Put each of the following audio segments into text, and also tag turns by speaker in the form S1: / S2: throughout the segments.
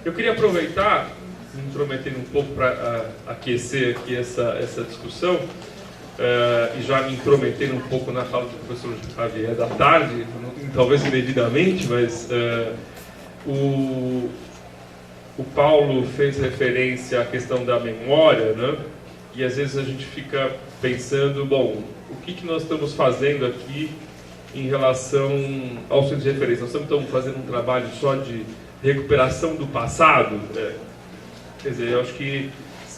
S1: Eu queria aproveitar, me intrometendo um pouco para aquecer aqui essa discussão, e já me intrometendo um pouco na fala do professor Javier da tarde, talvez indevidamente, mas o Paulo fez referência à questão da memória, né? E às vezes a gente fica pensando, bom, o que nós estamos fazendo aqui em relação ao centro de referência? Nós estamos fazendo um trabalho só de recuperação do passado? Quer dizer, eu acho que,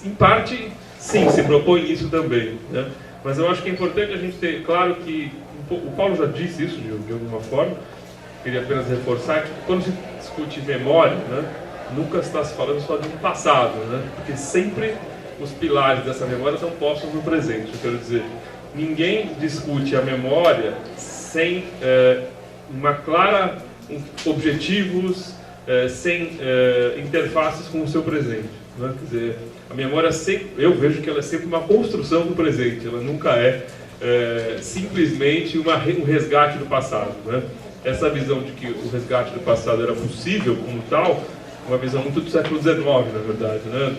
S1: em parte, sim, se propõe isso também, né? Mas eu acho que é importante a gente ter claro que, o Paulo já disse isso de alguma forma, queria apenas reforçar que quando se discute memória, né, nunca está se falando só de um passado, né? Porque sempre os pilares dessa memória estão postos no presente. Eu quero dizer, ninguém discute a memória sem uma clara objetivos, sem interfaces com o seu presente, né? Quer dizer, a memória sempre, eu vejo que ela é sempre uma construção do presente, ela nunca é simplesmente um resgate do passado, né? Essa visão de que o resgate do passado era possível como tal, uma visão muito do século XIX, na verdade, né?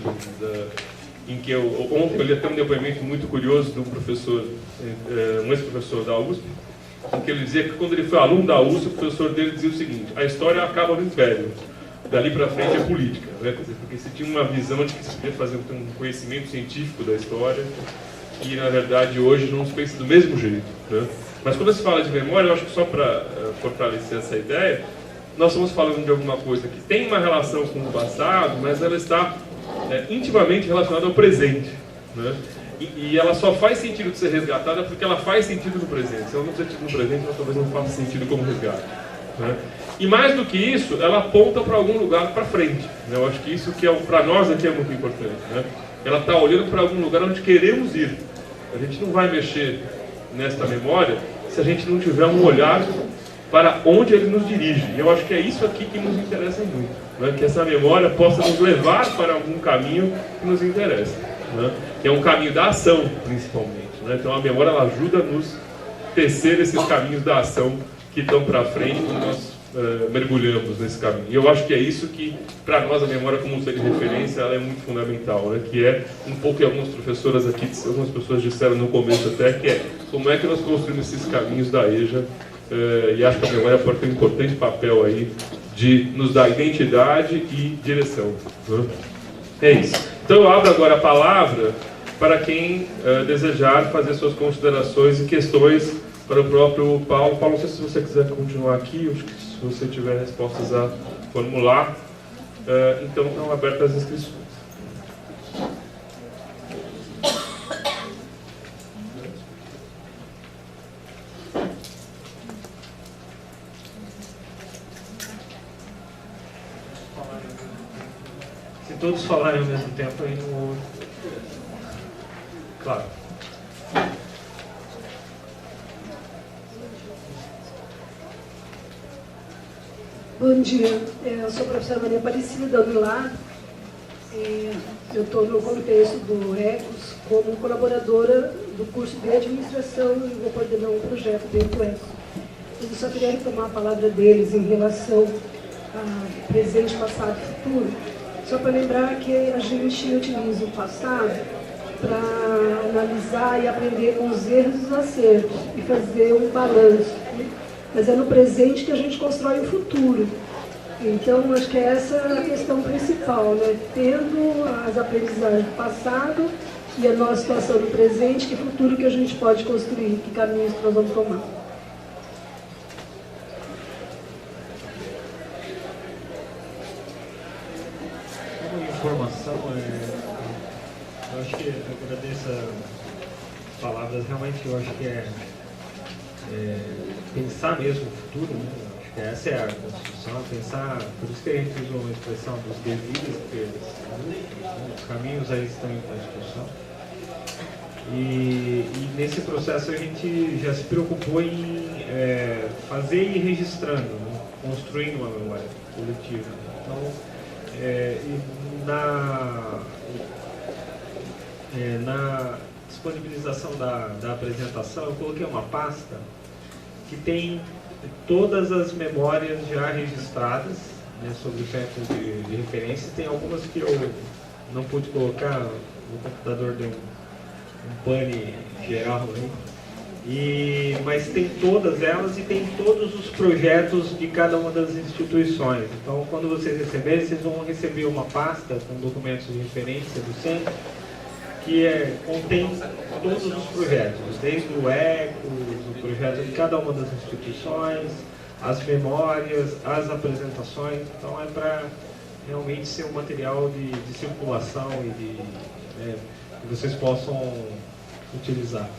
S1: Em que ontem eu li até um depoimento muito curioso de um professor, um ex-professor da USP, em que ele dizia que quando ele foi aluno da USP, o professor dele dizia o seguinte: a história acaba no Império, dali para frente é política, né? Quer dizer, porque se tinha uma visão de que se podia fazer um conhecimento científico da história, e na verdade hoje não se pensa do mesmo jeito, né? Mas quando se fala de memória, eu acho que só para fortalecer essa ideia, nós estamos falando de alguma coisa que tem uma relação com o passado, mas ela está intimamente relacionada ao presente, né? E ela só faz sentido de ser resgatada porque ela faz sentido no presente. Se ela não fizer sentido no presente, ela talvez não faça sentido como resgate, né? E mais do que isso, ela aponta para algum lugar para frente, né? Eu acho que isso que para nós aqui é muito importante, né? Ela está olhando para algum lugar onde queremos ir. A gente não vai mexer nesta memória se a gente não tiver um olhar para onde ele nos dirige. E eu acho que é isso aqui que nos interessa muito, né? Que essa memória possa nos levar para algum caminho que nos interessa, né? Que é um caminho da ação, principalmente, né? Então a memória ela ajuda a nos tecer esses caminhos da ação que estão para frente quando nós mergulhamos nesse caminho. E eu acho que é isso que, para nós, a memória como um ser de referência, ela é muito fundamental, né? Que é um pouco que algumas professoras aqui, algumas pessoas disseram no começo até, que é como é que nós construímos esses caminhos da EJA. E acho que a memória pode ter um importante papel aí de nos dar identidade e direção, né? É isso. Então eu abro agora a palavra para quem desejar fazer suas considerações e questões para o próprio Paulo. Paulo, não sei se você quiser continuar aqui, acho que se você tiver respostas a formular, então estão abertas as inscrições.
S2: Se todos falarem ao mesmo tempo, aí não... Claro.
S3: Bom dia, eu sou a professora Maria Aparecida da Unilag. Eu estou no contexto do ECOS como colaboradora do curso de administração e vou coordenar um projeto dentro do ECOS. Eu só queria retomar a palavra deles em relação a presente, passado e futuro, só para lembrar que a gente utiliza o passado para analisar e aprender com os erros e os acertos e fazer um balanço, né? Mas é no presente que a gente constrói o futuro. Então, acho que essa é a questão principal, né? Tendo as aprendizagens do passado e a nossa situação no presente, que futuro que a gente pode construir, que caminhos que nós vamos tomar.
S2: Uma informação, eu acho que eu agradeço as palavras, realmente eu acho que pensar mesmo o futuro, né? Acho que essa é a construção, pensar, por isso que a gente usa a expressão dos devidos, porque os caminhos aí estão em construção. E nesse processo a gente já se preocupou em fazer e ir registrando, né? Construindo uma memória coletiva. Então, na disponibilização da apresentação, eu coloquei uma pasta que tem todas as memórias já registradas né, sobre os centros de referência. Tem algumas que eu não pude colocar, o computador deu um pane geral aí. Mas tem todas elas e tem todos os projetos de cada uma das instituições. Então, quando vocês receberem, vocês vão receber uma pasta com documentos de referência do centro, que contém todos os projetos, desde o ECO, o projeto de cada uma das instituições, as memórias, as apresentações. Então, é para realmente ser um material de circulação e que vocês possam utilizar.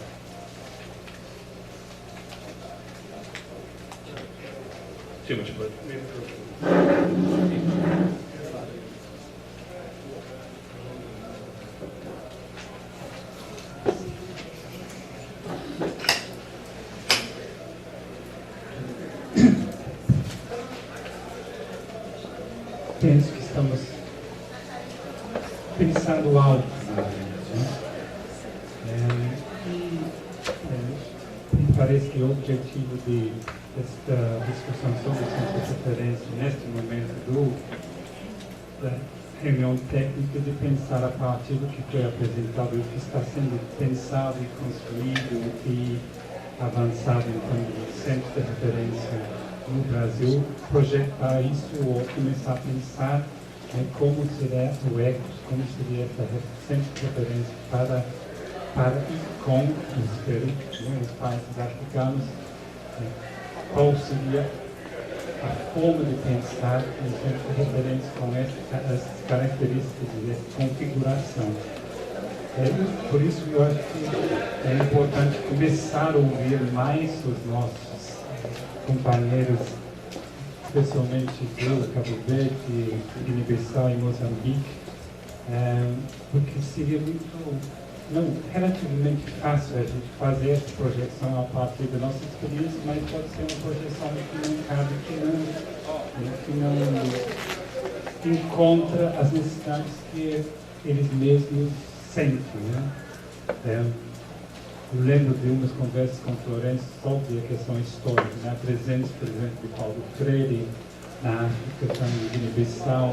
S1: Timothy, pode.
S4: Penso que estamos pensando alto, né? Me parece que o objetivo desta discussão sobre o centro de referência neste momento da reunião técnica de pensar a partir do que foi apresentado e o que está sendo pensado e construído e avançado em termos de centro de referência no Brasil, projetar isso ou começar a pensar como seria o ECOS, como seria essa centro de referência para e com os países africanos, qual seria a forma de pensar em centro de referência com essas características de configuração. Por isso eu acho que é importante começar a ouvir mais os nossos companheiros, especialmente do Cabo Verde, Guiné-Bissau e Moçambique, porque seria relativamente fácil a gente fazer essa projeção a partir da nossa experiência, mas pode ser uma projeção que não cabe, que não encontra as necessidades que eles mesmos sentem, né? Eu lembro de umas conversas com Florencio sobre a questão histórica, né? A presença, por exemplo, de Paulo Freire na África, também de Guiné-Bissau,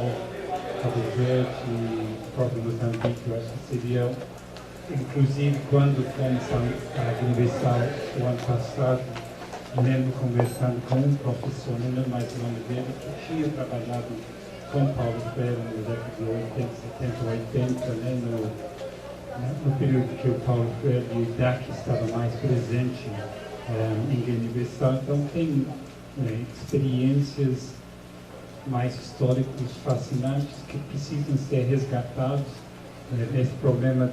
S4: Cabo Verde e próprio Moçambique. Eu acho que seria, inclusive, quando fomos a Guiné-Bissau o ano passado, lembro conversando com um professor, não lembro mais o nome dele, que tinha trabalhado com Paulo Freire nos décadas de 80, 70, 80, né? No período que o Paulo Freire e o DAC estava mais presente em Guiné-Bissau, então tem experiências mais históricas fascinantes que precisam ser resgatados. Esse problema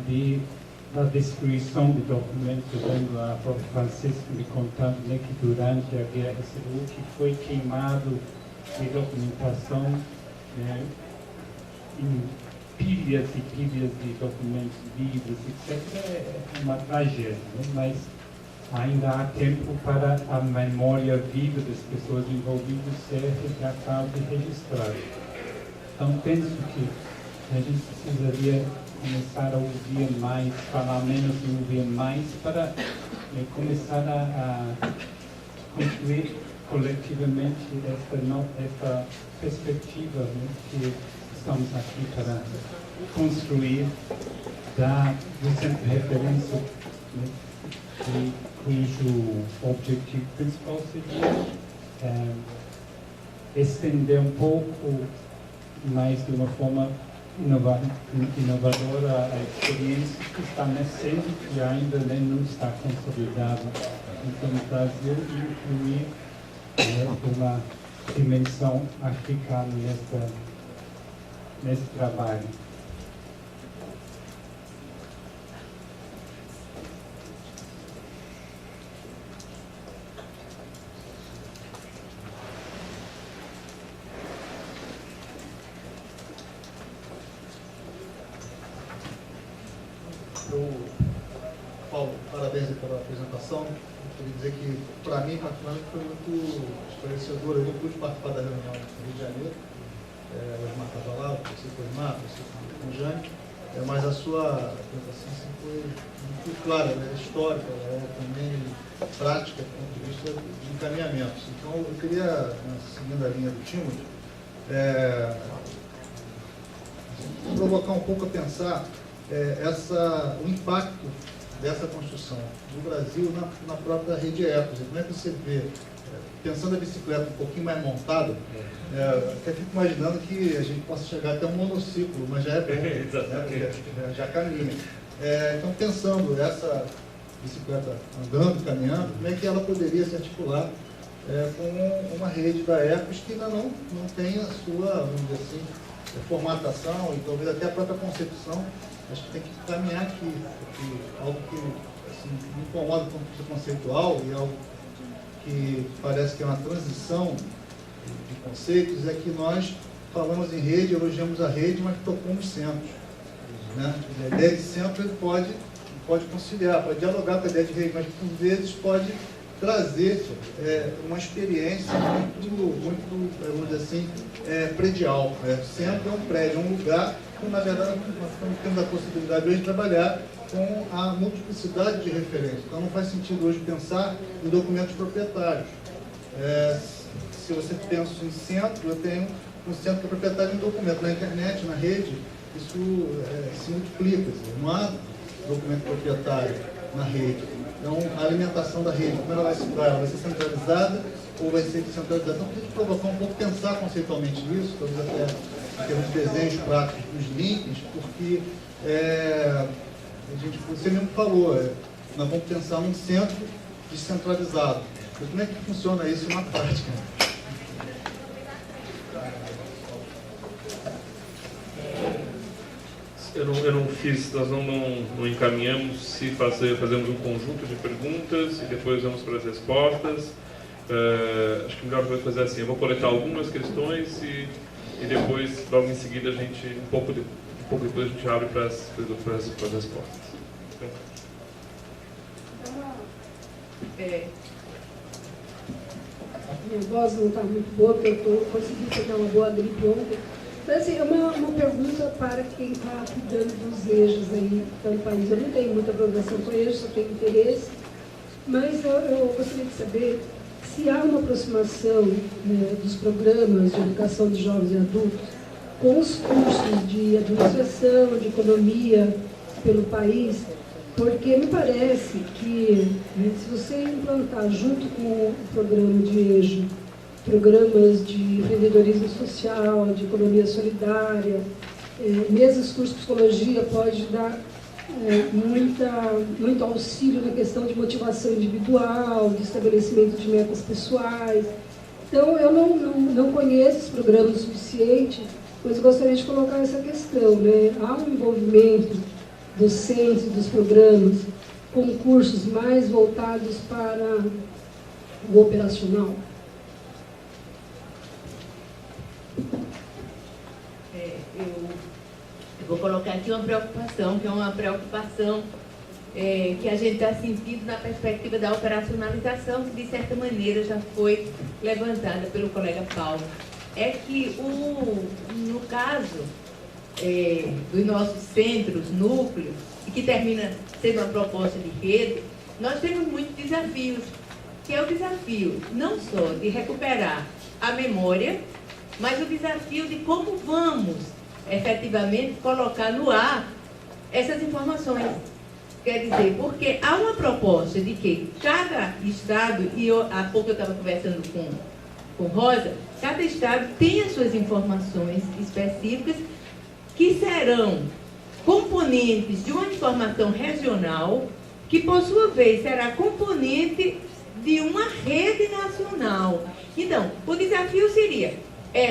S4: da destruição de documentos, vendo a própria Francisca me contando que durante a Guerra Civil que foi queimado de documentação em pilhas e pilhas de documentos, livros, etc. É uma tragédia, né? Mas ainda há tempo para a memória viva das pessoas envolvidas ser resgatada e registrada. Então, penso que a gente precisaria começar a ouvir mais, falar menos e ouvir mais, para começar a construir coletivamente essa perspectiva, né, que estamos aqui para construir do centro de referência, né, cujo objetivo principal seria estender um pouco mais de uma forma inovadora a experiência que está nascendo e ainda não está consolidada no Brasil, e incluir uma dimensão africana nesse trabalho.
S5: Paulo, parabéns pela apresentação. Eu queria dizer que, para mim, particularmente, foi muito esclarecedor. Eu não pude participar da reunião no Rio de Janeiro, o Osmar estava lá, você foi o Osmar, você com o Jane, mas a sua apresentação assim, foi muito clara, né? Histórica, também prática, do ponto de vista de encaminhamentos. Então, eu queria, seguindo a linha do Timothy, provocar um pouco a pensar o impacto dessa construção do Brasil na própria rede Ecos. Como é que você vê, pensando a bicicleta um pouquinho mais montada, até fico imaginando que a gente possa chegar até um monociclo, mas já é bom, já caminha. Então, pensando essa bicicleta andando, caminhando, como é que ela poderia se articular com uma rede da Ecos que ainda não tem a sua, vamos dizer assim, formatação e talvez até a própria concepção. Acho que tem que caminhar aqui, porque algo que assim, me incomoda do ponto de vista conceitual e algo que parece que é uma transição de conceitos, é que nós falamos em rede, elogiamos a rede, mas tocamos centros. Né? A ideia de centro ele pode conciliar, pode dialogar com a ideia de rede, mas por vezes pode trazer uma experiência muito vamos dizer assim, predial. Centro é um prédio, é um lugar que, na verdade, nós temos a possibilidade hoje de trabalhar com a multiplicidade de referências. Então, não faz sentido hoje pensar em documentos proprietários. Se você pensa em centro, eu tenho um centro que é proprietário de um documento. Na internet, na rede, isso se multiplica. Não há documento proprietário na rede. Então, a alimentação da rede, como ela vai se dar? Ela vai ser centralizada ou vai ser descentralizada? Então, tem que provocar um pouco, pensar conceitualmente nisso, talvez até em termos de desenhos práticos dos links, porque você mesmo falou, nós vamos pensar num centro descentralizado. Mas como é que funciona isso na prática?
S1: Eu não fiz, nós não encaminhamos se fazemos um conjunto de perguntas e depois vamos para as respostas. Acho que melhor vai fazer assim, eu vou coletar algumas questões e depois, logo em seguida, a gente, um pouco depois a gente abre para as respostas.
S3: Minha voz não está muito boa, porque eu consegui pegar uma boa gripe ontem. Mas, assim, é uma pergunta para quem está cuidando dos eixos aí pelo país. Eu não tenho muita programação com eixos, só tenho interesse, mas eu gostaria de saber se há uma aproximação dos programas de educação de jovens e adultos com os cursos de administração, de economia pelo país, porque me parece que se você implantar junto com o programa de eixo programas de empreendedorismo social, de economia solidária, mesmo os cursos de psicologia pode dar muito auxílio na questão de motivação individual, de estabelecimento de metas pessoais. Então, eu não conheço esse programa o suficiente, mas gostaria de colocar essa questão. Há um envolvimento dos centros, dos programas, com cursos mais voltados para o operacional?
S6: Eu vou colocar aqui uma preocupação, que é uma preocupação que a gente está sentindo na perspectiva da operacionalização, que de certa maneira já foi levantada pelo colega Paulo. É que, no caso dos nossos centros, núcleos, e que termina sendo uma proposta de rede, nós temos muitos desafios, que é o desafio não só de recuperar a memória, mas o desafio de como vamos efetivamente colocar no ar essas informações. Quer dizer, porque há uma proposta de que cada estado, e há pouco eu estava conversando com Rosa, cada estado tem as suas informações específicas que serão componentes de uma informação regional, que por sua vez será componente de uma rede nacional. Então, o desafio seria,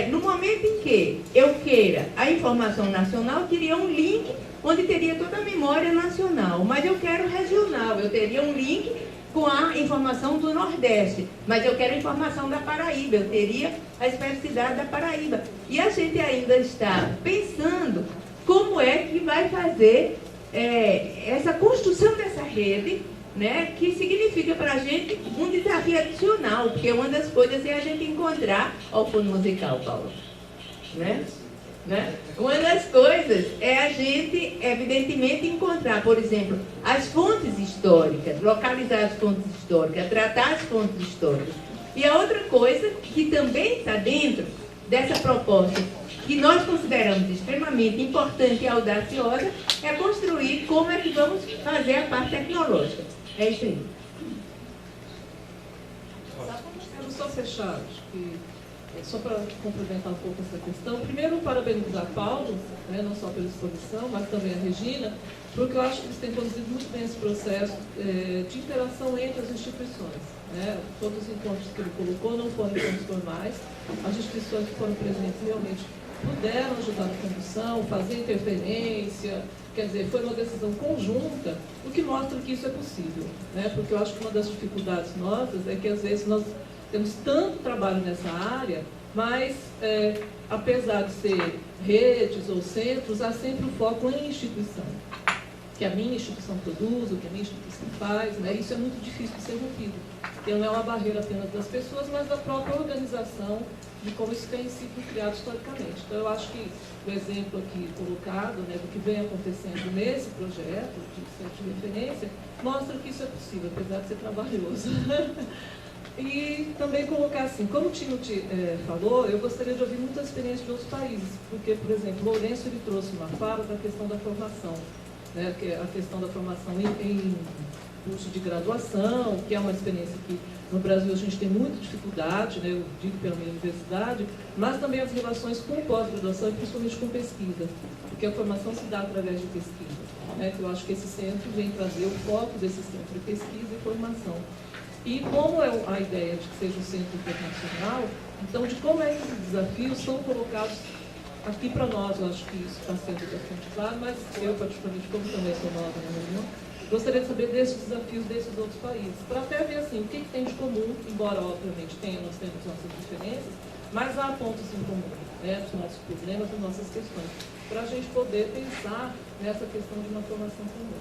S6: no momento em que eu queira a informação nacional, teria um link onde teria toda a memória nacional, mas eu quero regional, eu teria um link com a informação do Nordeste, mas eu quero a informação da Paraíba, eu teria a especificidade da Paraíba. E a gente ainda está pensando como é que vai fazer essa construção dessa rede, né, que significa para a gente um desafio adicional, porque uma das coisas é a gente encontrar o fundo musical, Paulo, né? Uma das coisas é a gente, evidentemente, encontrar, por exemplo, as fontes históricas, localizar as fontes históricas, tratar as fontes históricas. E a outra coisa que também está dentro dessa proposta, que nós consideramos extremamente importante e audaciosa, é construir como é que vamos fazer a parte tecnológica. É isso aí.
S7: Quero só fechar, acho que, só para complementar um pouco essa questão. Primeiro, parabenizar Paulo, né, não só pela exposição, mas também a Regina, porque eu acho que eles têm conduzido muito bem esse processo de interação entre as instituições. Né? Todos os encontros que ele colocou não foram encontros formais, as instituições que foram presentes realmente puderam ajudar na condução, fazer interferência, quer dizer, foi uma decisão conjunta, o que mostra que isso é possível. Né? Porque eu acho que uma das dificuldades nossas é que às vezes nós temos tanto trabalho nessa área, mas apesar de ser redes ou centros, há sempre o foco em instituição. Que a minha instituição produz, o que a minha instituição faz, né? Isso é muito difícil de ser rompido. Porque não é uma barreira apenas das pessoas, mas da própria organização, de como isso tem sido criado historicamente. Então, eu acho que o exemplo aqui colocado, né, do que vem acontecendo nesse projeto de centro de referência, mostra que isso é possível, apesar de ser trabalhoso. E também colocar assim, como o Timothy falou, eu gostaria de ouvir muitas experiências de outros países, porque, por exemplo, Lourenço ele trouxe uma fala da questão da formação, né, que é a questão da formação em curso de graduação, que é uma experiência que no Brasil a gente tem muita dificuldade, né, eu digo pela minha universidade, mas também as relações com pós-graduação e principalmente com pesquisa, porque a formação se dá através de pesquisa. Né, que eu acho que esse centro vem trazer o foco desse centro de pesquisa e formação. E como é a ideia de que seja um centro internacional, então de como é que esses desafios são colocados aqui para nós. Eu acho que isso está sendo bastante claro, mas eu particularmente, como também sou nova na reunião, gostaria de saber desses desafios desses outros países, para até ver assim, o que tem de comum, embora obviamente nós temos nossas diferenças, mas há pontos em comum, né, dos nossos problemas e nossas questões, para a gente poder pensar nessa questão de uma formação comum.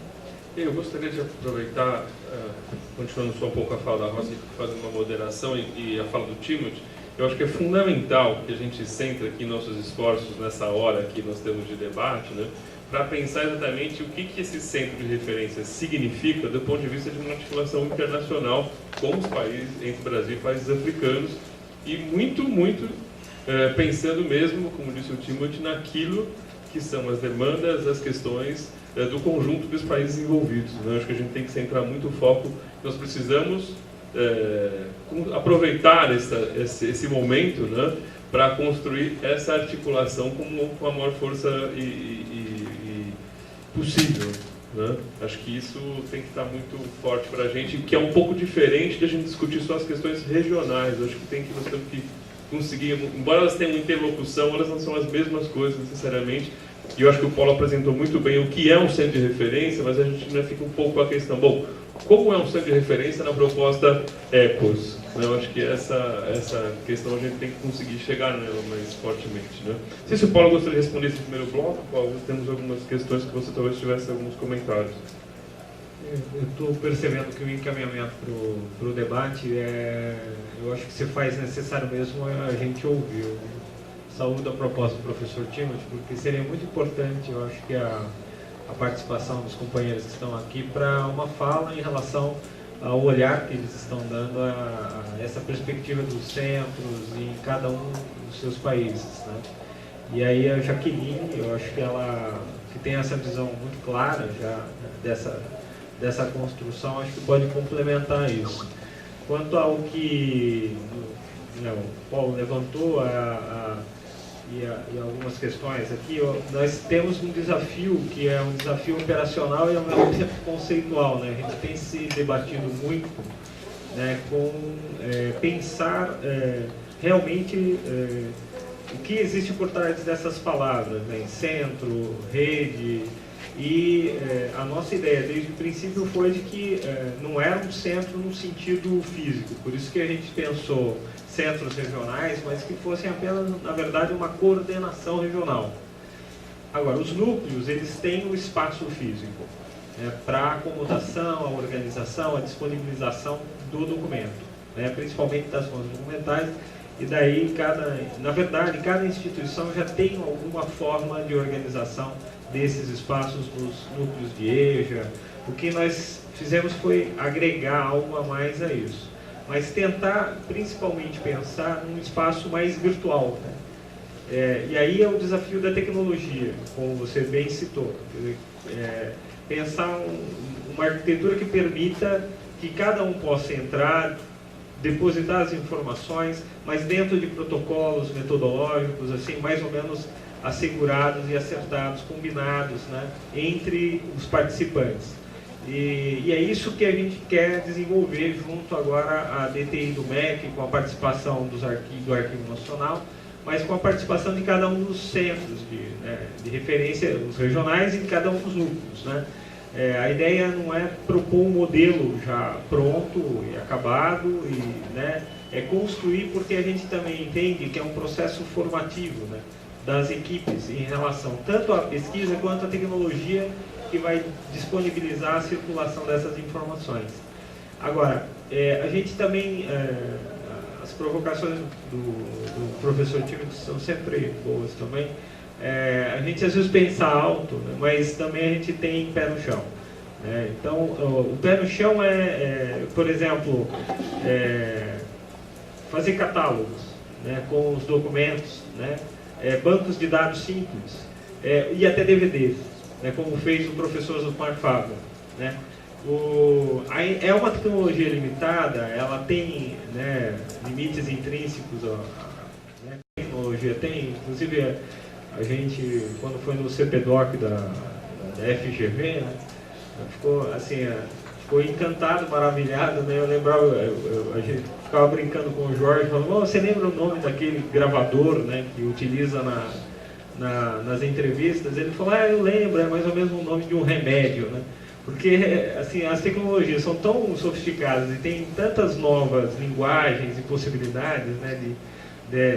S1: Eu gostaria de aproveitar, continuando só um pouco a fala da Rosa, fazendo uma moderação e a fala do Timothy. Eu acho que é fundamental que a gente centre aqui nossos esforços nessa hora que nós temos de debate, né, para pensar exatamente o que esse centro de referência significa do ponto de vista de uma articulação internacional com os países, entre Brasil e países africanos, e muito pensando mesmo, como disse o Timothy, naquilo que são as demandas, as questões do conjunto dos países envolvidos. Né? Acho que a gente tem que centrar muito o foco. Nós precisamos aproveitar esse momento, né, para construir essa articulação com a maior força possível. Né? Acho que isso tem que estar muito forte para a gente, que é um pouco diferente de a gente discutir só as questões regionais. Acho que nós temos que conseguir, embora elas tenham interlocução, elas não são as mesmas coisas necessariamente. E eu acho que o Paulo apresentou muito bem o que é um centro de referência, mas a gente ainda fica um pouco com a questão, bom, como é um centro de referência na proposta ECOS? Eu acho que essa questão a gente tem que conseguir chegar nela mais fortemente. Né? Não sei se o Paulo gostaria de responder esse primeiro bloco, Paulo, temos algumas questões que você talvez tivesse alguns comentários.
S2: Eu estou percebendo que o encaminhamento para o debate eu acho que se faz necessário mesmo a gente ouvir. Saúdo a proposta do professor Timothy, porque seria muito importante, eu acho que a participação dos companheiros que estão aqui para uma fala em relação ao olhar que eles estão dando a essa perspectiva dos centros em cada um dos seus países. Né? E aí a Jaqueline, eu acho que ela que tem essa visão muito clara já dessa construção, acho que pode complementar isso. Quanto ao que o Paulo levantou, e algumas questões aqui, nós temos um desafio que é um desafio operacional e ao mesmo tempo conceitual. Né? A gente tem se debatido muito, né, com pensar realmente o que existe por trás dessas palavras, né? Centro, rede, e a nossa ideia desde o princípio foi de que não era um centro no sentido físico, por isso que a gente pensou centros regionais, mas que fossem apenas, na verdade, uma coordenação regional. Agora, os núcleos, eles têm o espaço físico, né, para a acomodação, a organização, a disponibilização do documento, né, principalmente das fontes documentais, e daí, na verdade, cada instituição já tem alguma forma de organização desses espaços nos núcleos de EJA. O que nós fizemos foi agregar algo a mais a isso, mas tentar principalmente pensar num espaço mais virtual, né? E aí é o desafio da tecnologia, como você bem citou. Pensar uma arquitetura que permita que cada um possa entrar, depositar as informações, mas dentro de protocolos metodológicos, assim, mais ou menos assegurados e acertados, combinados, né, entre os participantes. E é isso que a gente quer desenvolver junto agora à DTI do MEC, com a participação do Arquivo Nacional, mas com a participação de cada um dos centros de referência, os regionais e de cada um dos núcleos, né? A ideia não é propor um modelo já pronto e acabado, né, é construir, porque a gente também entende que é um processo formativo, né, das equipes em relação tanto à pesquisa quanto à tecnologia que vai disponibilizar a circulação dessas informações. Agora, a gente também, as provocações do professor Tímico são sempre boas também. A gente às vezes pensa alto, né, mas também a gente tem pé no chão. Então, o pé no chão por exemplo, fazer catálogos, né, com os documentos, né, bancos de dados simples, e até DVDs, né, como fez o professor Zupmar Fábio, né. É uma tecnologia limitada, ela tem, né, limites intrínsecos, né, a tecnologia tem, inclusive a gente, quando foi no CPDOC da FGV, né, ficou encantado, maravilhado, né? Eu lembrava, a gente ficava brincando com o Jorge, falando, oh, você lembra o nome daquele gravador, né, que utiliza nas entrevistas? Ele falou, eu lembro, é mais ou menos o nome de um remédio, né? Porque assim, as tecnologias são tão sofisticadas e tem tantas novas linguagens e possibilidades, né,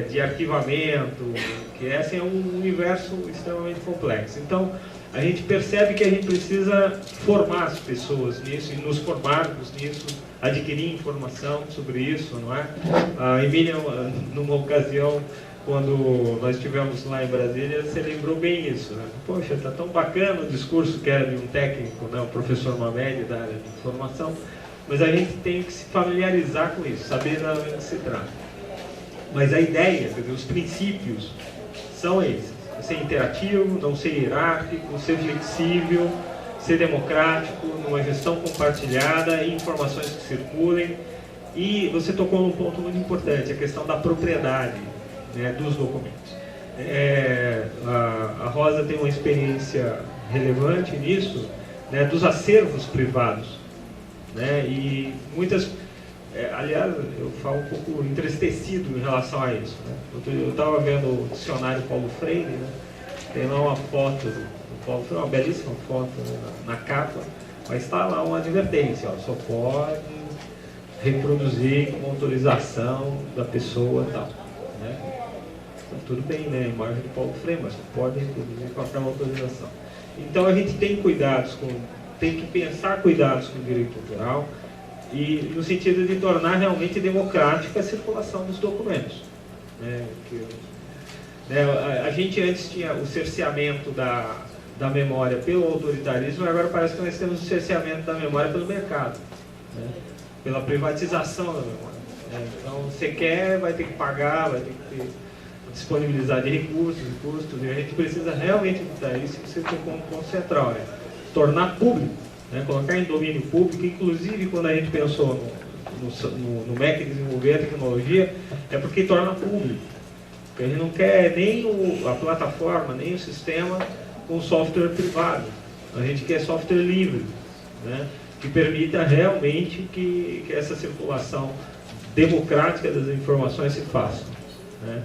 S2: de arquivamento, que esse é um universo extremamente complexo. Então, a gente percebe que a gente precisa formar as pessoas nisso e nos formarmos nisso, adquirir informação sobre isso, não é? A Emília, numa ocasião, quando nós estivemos lá em Brasília, você lembrou bem isso, né? Poxa, está tão bacana o discurso que era de um técnico, né, o professor Mamed, da área de informação, mas a gente tem que se familiarizar com isso, saber da onde se trata. Mas a ideia, quer dizer, os princípios são esses: ser interativo, não ser hierárquico, ser flexível, ser democrático, numa gestão compartilhada, informações que circulem. E você tocou num ponto muito importante, a questão da propriedade, né, dos documentos. A Rosa tem uma experiência relevante nisso, né, dos acervos privados, né, e muitas... aliás, eu falo um pouco entristecido em relação a isso, né? Eu estava vendo o dicionário Paulo Freire, né? Tem lá uma foto do Paulo Freire, uma belíssima foto, né, na capa, mas está lá uma advertência, ó, só pode reproduzir com autorização da pessoa e tal, né? Então, tudo bem, né? A imagem do Paulo Freire, mas só pode reproduzir com aquela autorização. Então a gente tem que pensar cuidados com o direito autoral, e no sentido de tornar realmente democrática a circulação dos documentos, né? A gente antes tinha o cerceamento da memória pelo autoritarismo, agora parece que nós temos o cerceamento da memória pelo mercado, né? Pela privatização da memória, né? Então, você quer, vai ter que pagar, vai ter que disponibilizar de recursos e custos, e a gente precisa realmente evitar isso, que você tocou um ponto central, né? Tornar público, né, colocar em domínio público. Inclusive quando a gente pensou no MEC desenvolver a tecnologia, é porque torna público. Porque a gente não quer nem a plataforma, nem o sistema com software privado. A gente quer software livre, né, que permita realmente que essa circulação democrática das informações se faça, né.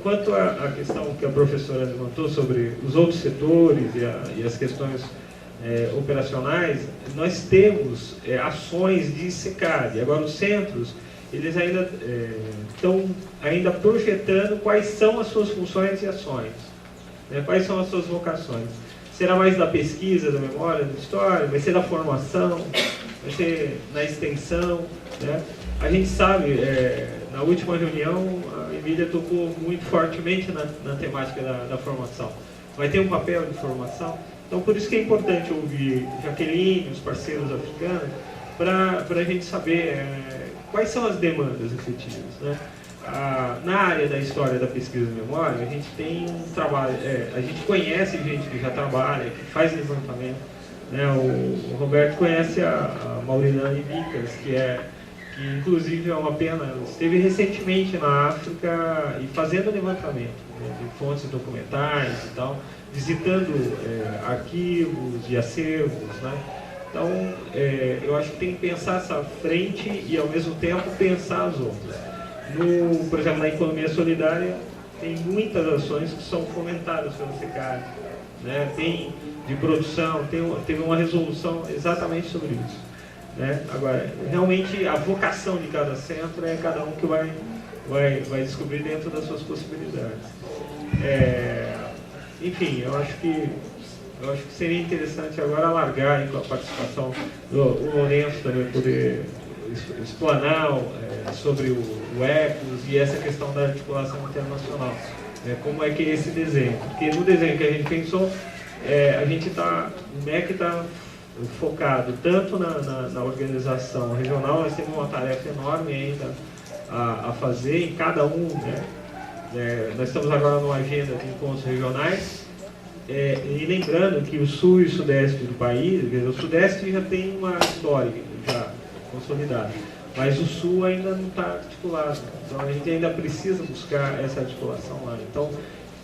S2: Quanto à questão que a professora levantou sobre os outros setores e as questões operacionais, nós temos ações de SECAD. Agora, os centros, eles ainda estão projetando quais são as suas funções e ações, né? Quais são as suas vocações. Será mais da pesquisa, da memória, da história, vai ser da formação, vai ser na extensão, né? A gente sabe, na última reunião, a Emília tocou muito fortemente na temática da formação. Vai ter um papel de formação. Então, por isso que é importante ouvir Jaqueline, os parceiros africanos, para a gente saber quais são as demandas efetivas, né? na área da história da pesquisa de memória, a gente tem um trabalho, a gente conhece gente que já trabalha, que faz levantamento, né? O Roberto conhece a Maurilane Vickers, que inclusive é uma pena, esteve recentemente na África e fazendo levantamento, né, de fontes documentais e tal, visitando arquivos e acervos, né? Então, eu acho que tem que pensar essa frente e, ao mesmo tempo, pensar as outras. Por exemplo, na economia solidária, tem muitas ações que são fomentadas pelo SECAD, né? Tem de produção, teve uma resolução exatamente sobre isso, né? Agora, realmente, a vocação de cada centro é cada um que vai descobrir dentro das suas possibilidades. Enfim, eu acho que seria interessante agora alargar com a participação do Lourenço também, poder explanar sobre o ECOS e essa questão da articulação internacional. Como é que é esse desenho? Porque no desenho que a gente pensou, o MEC está focado tanto na organização regional, nós temos uma tarefa enorme ainda a fazer em cada um, né? Nós estamos agora numa agenda de encontros regionais, e lembrando que o sul e o sudeste do país, o sudeste já tem uma história já consolidada, mas o sul ainda não está articulado, então a gente ainda precisa buscar essa articulação lá. Então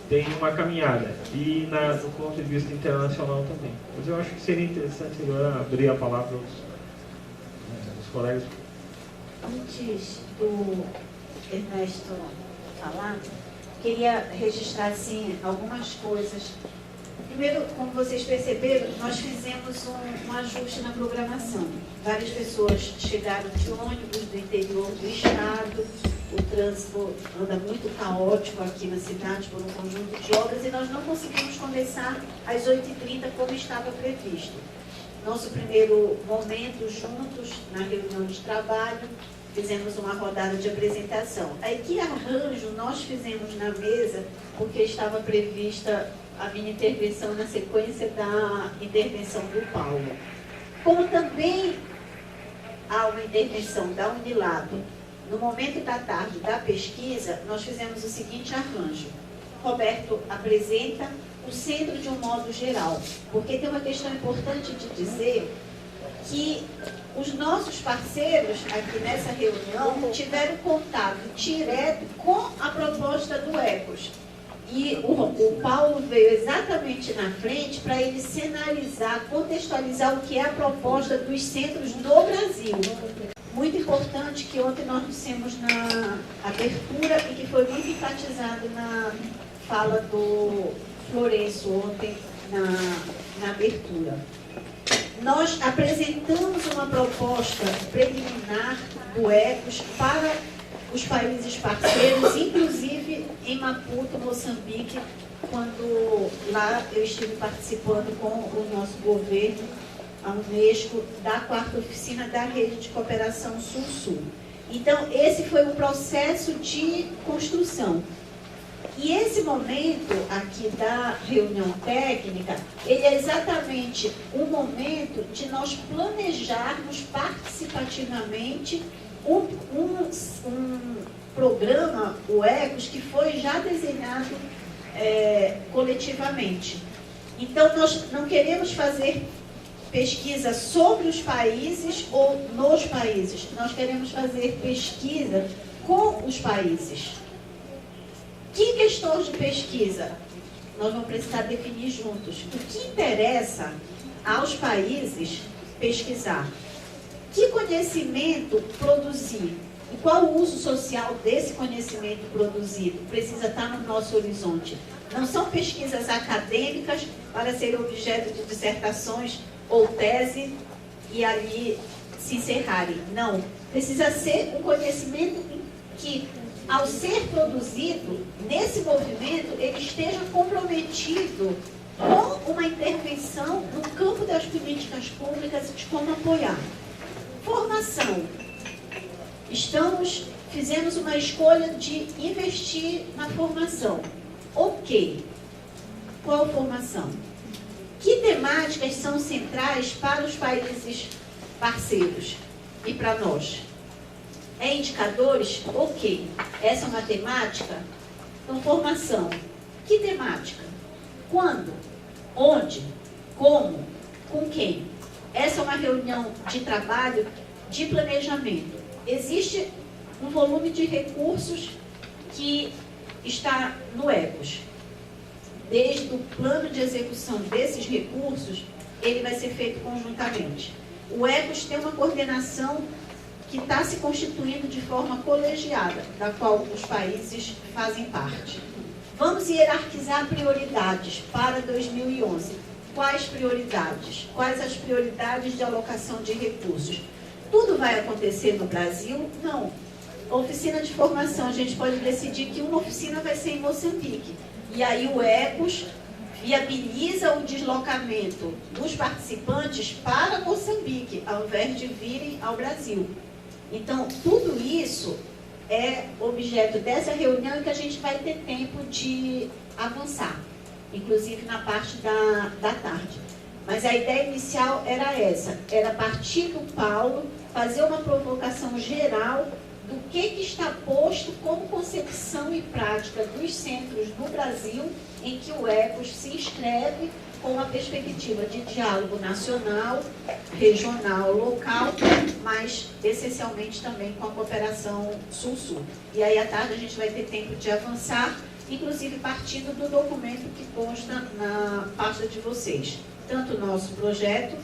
S2: tem uma caminhada, e do ponto de vista internacional também. Mas eu acho que seria interessante agora abrir a palavra aos colegas.
S8: Antes do Ernesto falar, queria registrar assim, algumas coisas. Primeiro, como vocês perceberam, nós fizemos um ajuste na programação. Várias pessoas chegaram de ônibus do interior do estado, o trânsito anda muito caótico aqui na cidade por um conjunto de obras e nós não conseguimos começar às 8h30 como estava previsto. Nosso primeiro momento juntos, na reunião de trabalho, fizemos uma rodada de apresentação. Aí que arranjo nós fizemos na mesa, porque estava prevista a minha intervenção na sequência da intervenção do Paulo. Como também há uma intervenção da Unilato, no momento da tarde da pesquisa, nós fizemos o seguinte arranjo. Roberto apresenta o centro de um modo geral, porque tem uma questão importante de dizer que os nossos parceiros aqui nessa reunião tiveram contato direto com a proposta do ECOS. E o Paulo veio exatamente na frente para ele cenarizar, contextualizar o que é a proposta dos centros no Brasil. Muito importante que ontem nós dissemos na abertura e que foi muito enfatizado na fala do Florencio ontem na abertura. Nós apresentamos uma proposta preliminar do ECOS para os países parceiros, inclusive em Maputo, Moçambique, quando lá eu estive participando com o nosso governo, a Unesco, da 4ª oficina da Rede de Cooperação Sul-Sul. Então, esse foi um processo de construção. E esse momento aqui da reunião técnica, ele é exatamente um momento de nós planejarmos participativamente um programa, o ECOS, que foi já desenhado coletivamente. Então, nós não queremos fazer pesquisa sobre os países ou nos países, nós queremos fazer pesquisa com os países. Que questões de pesquisa nós vamos precisar definir juntos? O que interessa aos países pesquisar? Que conhecimento produzir? E qual o uso social desse conhecimento produzido? Precisa estar no nosso horizonte. Não são pesquisas acadêmicas para serem objeto de dissertações ou tese e ali se encerrarem. Não. Precisa ser um conhecimento que, ao ser produzido nesse movimento, ele esteja comprometido com uma intervenção no campo das políticas públicas de como apoiar. Formação. Fizemos uma escolha de investir na formação. Ok. Qual formação? Que temáticas são centrais para os países parceiros e para nós? É indicadores? Ok. Essa é uma temática? Então, formação. Que temática? Quando? Onde? Como? Com quem? Essa é uma reunião de trabalho de planejamento. Existe um volume de recursos que está no ECOS. Desde o plano de execução desses recursos, ele vai ser feito conjuntamente. O ECOS tem uma coordenação que está se constituindo de forma colegiada, da qual os países fazem parte. Vamos hierarquizar prioridades para 2011. Quais prioridades? Quais as prioridades de alocação de recursos? Tudo vai acontecer no Brasil? Não. A oficina de formação, a gente pode decidir que uma oficina vai ser em Moçambique. E aí o ECOS viabiliza o deslocamento dos participantes para Moçambique, ao invés de virem ao Brasil. Então, tudo isso é objeto dessa reunião, que a gente vai ter tempo de avançar, inclusive na parte da tarde. Mas a ideia inicial era essa, era partir do Paulo, fazer uma provocação geral do que está posto como concepção e prática dos centros no Brasil, em que o ECOS se inscreve com uma perspectiva de diálogo nacional, regional, local, mas essencialmente também com a cooperação Sul-Sul. E aí à tarde a gente vai ter tempo de avançar, inclusive partindo do documento que consta na pasta de vocês. Tanto o nosso projeto,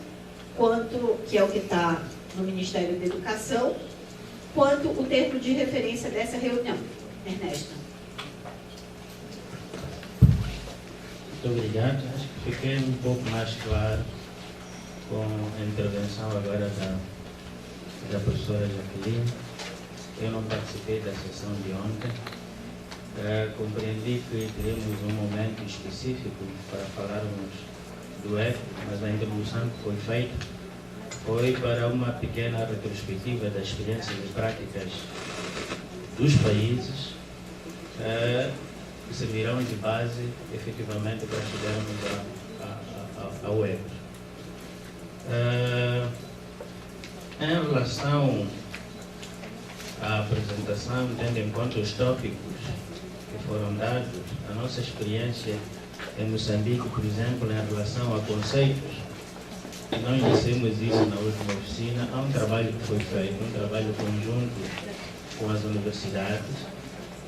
S8: quanto, que é o que está no Ministério da Educação, quanto o termo de referência dessa reunião. Ernesto.
S9: Muito obrigado. Acho que fiquei um pouco mais claro com a intervenção agora da professora Jaqueline. Eu não participei da sessão de ontem. Compreendi que teremos um momento específico para falarmos do ECO, mas a introdução que foi feita foi para uma pequena retrospectiva das experiências e práticas dos países que servirão de base, efetivamente, para chegarmos ao ECO. Em relação à apresentação, tendo em conta os tópicos que foram dados, a nossa experiência em Moçambique, por exemplo, em relação a conceitos, nós dissemos isso na última oficina, há um trabalho que foi feito, um trabalho conjunto com as universidades,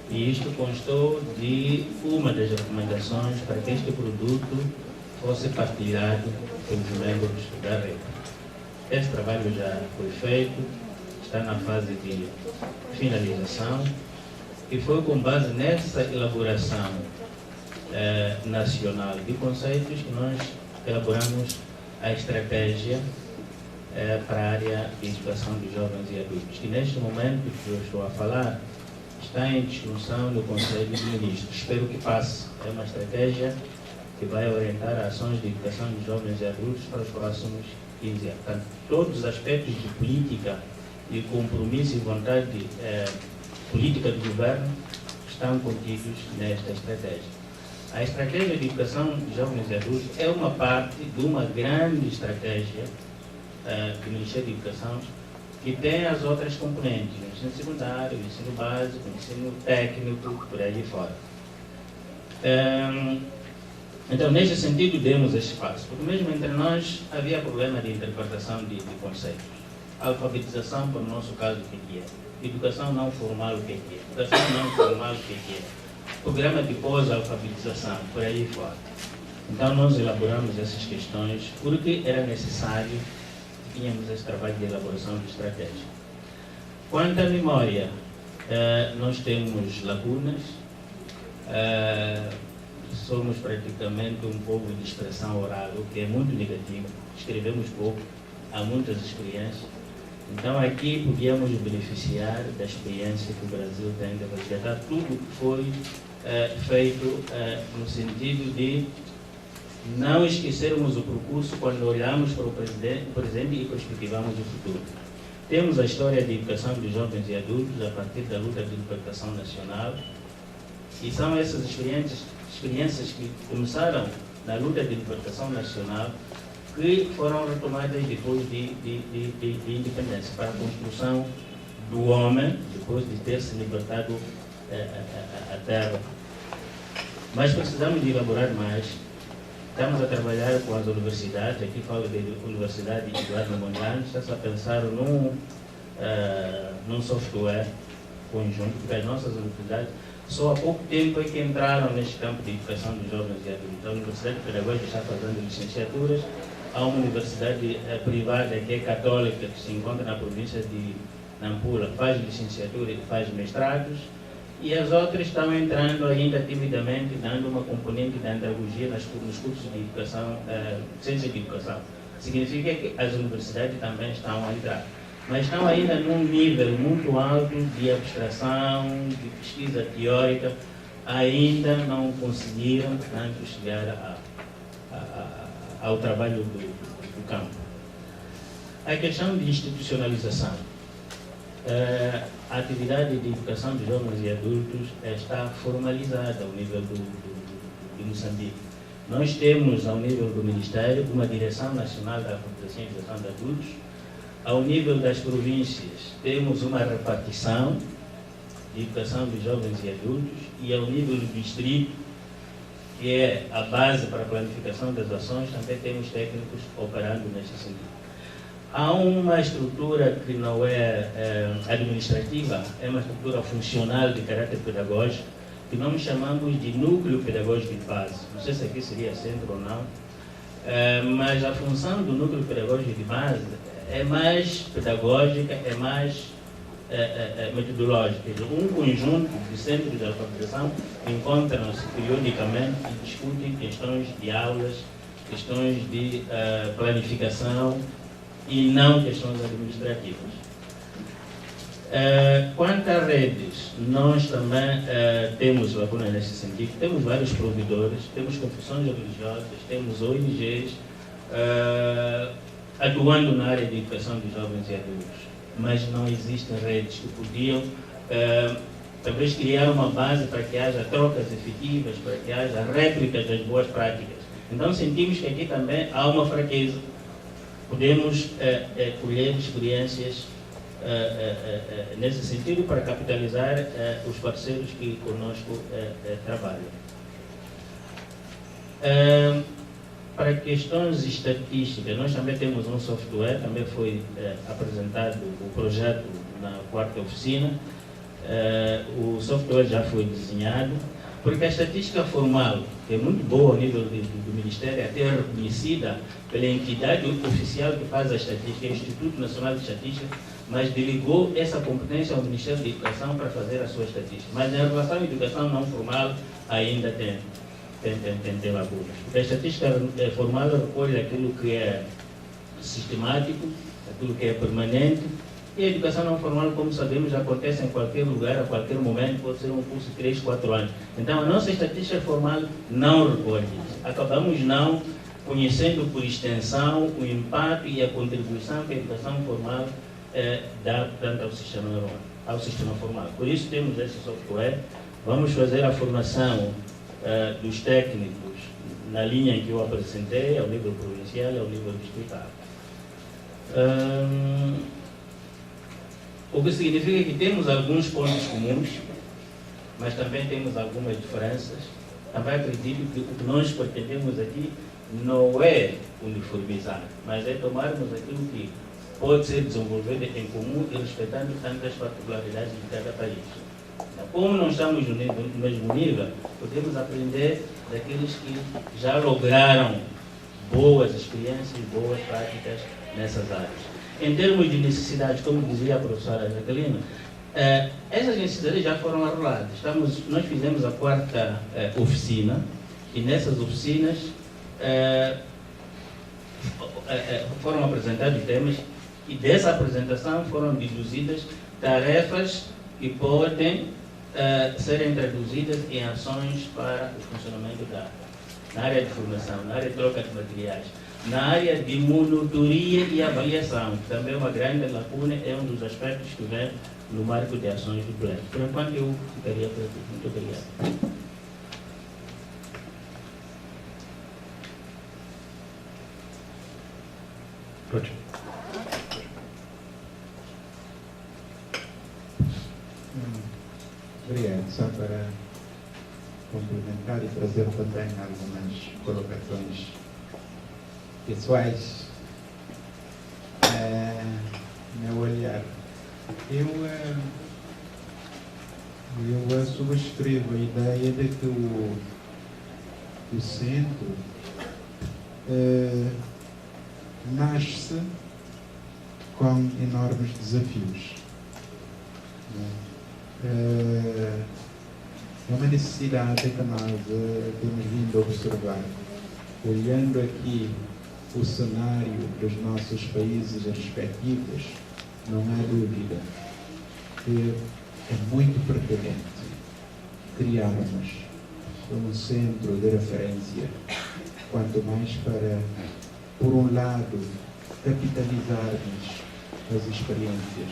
S9: e isto constou de uma das recomendações para que este produto fosse partilhado pelos membros da rede. Este trabalho já foi feito, está na fase de finalização, e foi com base nessa elaboração nacional de conceitos que nós elaboramos a estratégia para a área de educação de jovens e adultos, que neste momento que eu estou a falar está em discussão no Conselho de Ministros. Espero que passe. É uma estratégia que vai orientar ações de educação de jovens e adultos para os próximos 15 anos. Portanto, todos os aspectos de política e compromisso e vontade política do governo estão contidos nesta estratégia. A estratégia de educação de jovens e adultos é uma parte de uma grande estratégia do Ministério da Educação, que tem as outras componentes, o ensino secundário, o ensino básico, o ensino técnico, por aí fora. Então, neste sentido, demos esse passo, porque mesmo entre nós havia problema de interpretação de conceitos. Alfabetização, por nosso caso, o que é? Educação não formal, o que é? Educação não formal, o que é? Programa de pós-alfabetização, por aí fora. Então, nós elaboramos essas questões porque era necessário, tínhamos esse trabalho de elaboração de estratégia. Quanto à memória, nós temos lacunas, somos praticamente um povo de expressão oral, o que é muito negativo, escrevemos pouco, há muitas experiências. Então, aqui podíamos beneficiar da experiência que o Brasil tem de resgatar tudo que foi feito no sentido de não esquecermos o percurso quando olhamos para o presente e perspectivamos o futuro. Temos a história de educação de jovens e adultos a partir da luta de libertação nacional, e são essas experiências que começaram na luta de libertação nacional que foram retomadas depois de independência para a construção do homem, depois de ter se libertado a terra. Mas precisamos de elaborar mais. Estamos a trabalhar com as universidades, aqui falo da Universidade de Eduardo Mondlane, está-se a pensar num software conjunto, porque as nossas universidades só há pouco tempo é que entraram neste campo de educação dos jovens e adultos. A Universidade Pedagógica está fazendo licenciaturas, há uma universidade privada que é católica, que se encontra na província de Nampula, faz licenciatura e faz mestrados, e as outras estão entrando ainda timidamente, dando uma componente de andragogia nos cursos de educação, ciência de educação. Significa que as universidades também estão a entrar, mas estão ainda num nível muito alto de abstração, de pesquisa teórica, ainda não conseguiram, portanto, chegar ao trabalho do campo. A questão de institucionalização. A atividade de educação de jovens e adultos está formalizada ao nível de Moçambique. Nós temos, ao nível do Ministério, uma Direção Nacional da Alfabetização e Educação de Adultos. Ao nível das províncias, temos uma repartição de educação de jovens e adultos, e ao nível do distrito, que é a base para a planificação das ações, também temos técnicos operando neste sentido. Há uma estrutura que não é administrativa, é uma estrutura funcional de caráter pedagógico, que nós chamamos de núcleo pedagógico de base. Não sei se aqui seria centro ou não, mas a função do núcleo pedagógico de base é mais pedagógica, é mais metodológica. Um conjunto de centros de alfabetização encontram-se periodicamente e discutem questões de aulas, questões de planificação e não questões administrativas. Quanto a redes, nós também temos lacuna nesse sentido. Temos vários provedores, temos confissões religiosas, temos ONGs atuando na área de educação de jovens e adultos, mas não existem redes que podiam talvez criar uma base para que haja trocas efetivas, para que haja réplicas das boas práticas. Então sentimos que aqui também há uma fraqueza. Podemos colher experiências nesse sentido para capitalizar os parceiros que conosco trabalham. Para questões estatísticas, nós também temos um software, também foi apresentado o projeto na quarta oficina. O software já foi desenhado, porque a estatística formal, que é muito boa ao nível do Ministério, é até reconhecida pela entidade oficial que faz a estatística, o Instituto Nacional de Estatística, mas delegou essa competência ao Ministério da Educação para fazer a sua estatística. Mas em relação à educação não formal, ainda tem lacunas. Porque a estatística formal recolhe aquilo que é sistemático, aquilo que é permanente, e a educação não formal, como sabemos, acontece em qualquer lugar, a qualquer momento, pode ser um curso de 3, 4 anos. Então, a nossa estatística formal não recolhe isso. Acabamos não conhecendo por extensão o impacto e a contribuição que a educação formal dá, portanto, ao sistema formal. Por isso, temos esse software. Vamos fazer a formação dos técnicos na linha em que eu apresentei, ao nível provincial e ao nível distrital. O que significa que temos alguns pontos comuns, mas também temos algumas diferenças. Também acredito que o que nós pretendemos aqui não é uniformizar, mas é tomarmos aquilo que pode ser desenvolvido em comum e respeitando tantas particularidades de cada país. Como não estamos no mesmo nível, podemos aprender daqueles que já lograram boas experiências e boas práticas nessas áreas. Em termos de necessidades, como dizia a professora Jacqueline, essas necessidades já foram arroladas. Nós fizemos a quarta oficina, e nessas oficinas foram apresentados temas, e dessa apresentação foram deduzidas tarefas que podem serem traduzidas em ações para o funcionamento da área. Na área de formação, na área de troca de materiais, na área de monitoria e avaliação, que também é uma grande lacuna, é um dos aspectos que vem no marco de ações do plano. Por enquanto, eu ficaria por aqui. Muito obrigado.
S10: Obrigado. Só para complementar e trazer também algumas colocações pessoais, meu olhar. Eu subscrevo a ideia de que o centro nasce com enormes desafios. É uma necessidade que nós temos vindo a observar. Olhando aqui o cenário dos nossos países respectivos, não há dúvida que é muito pertinente criarmos um centro de referência, quanto mais para, por um lado, capitalizarmos as experiências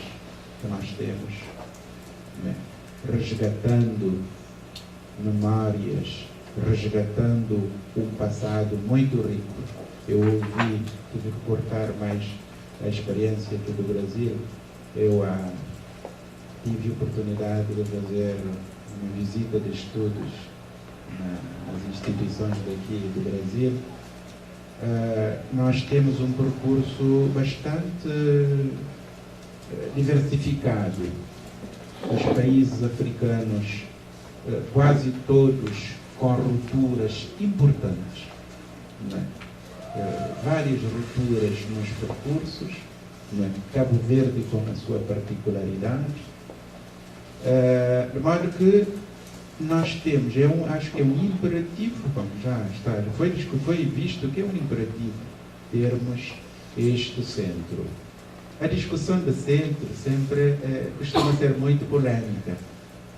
S10: que nós temos, né? Resgatando memórias, resgatando um passado muito rico. Eu tive que cortar mais a experiência aqui do Brasil. Eu tive a oportunidade de fazer uma visita de estudos nas instituições daqui do Brasil. Nós temos um percurso bastante diversificado. Os países africanos, quase todos com rupturas importantes, né? Várias rupturas nos percursos, né? Cabo Verde com a sua particularidade, de modo que nós temos, acho que é um imperativo, foi visto que é um imperativo termos este centro. A discussão de centro sempre costuma ser muito polêmica.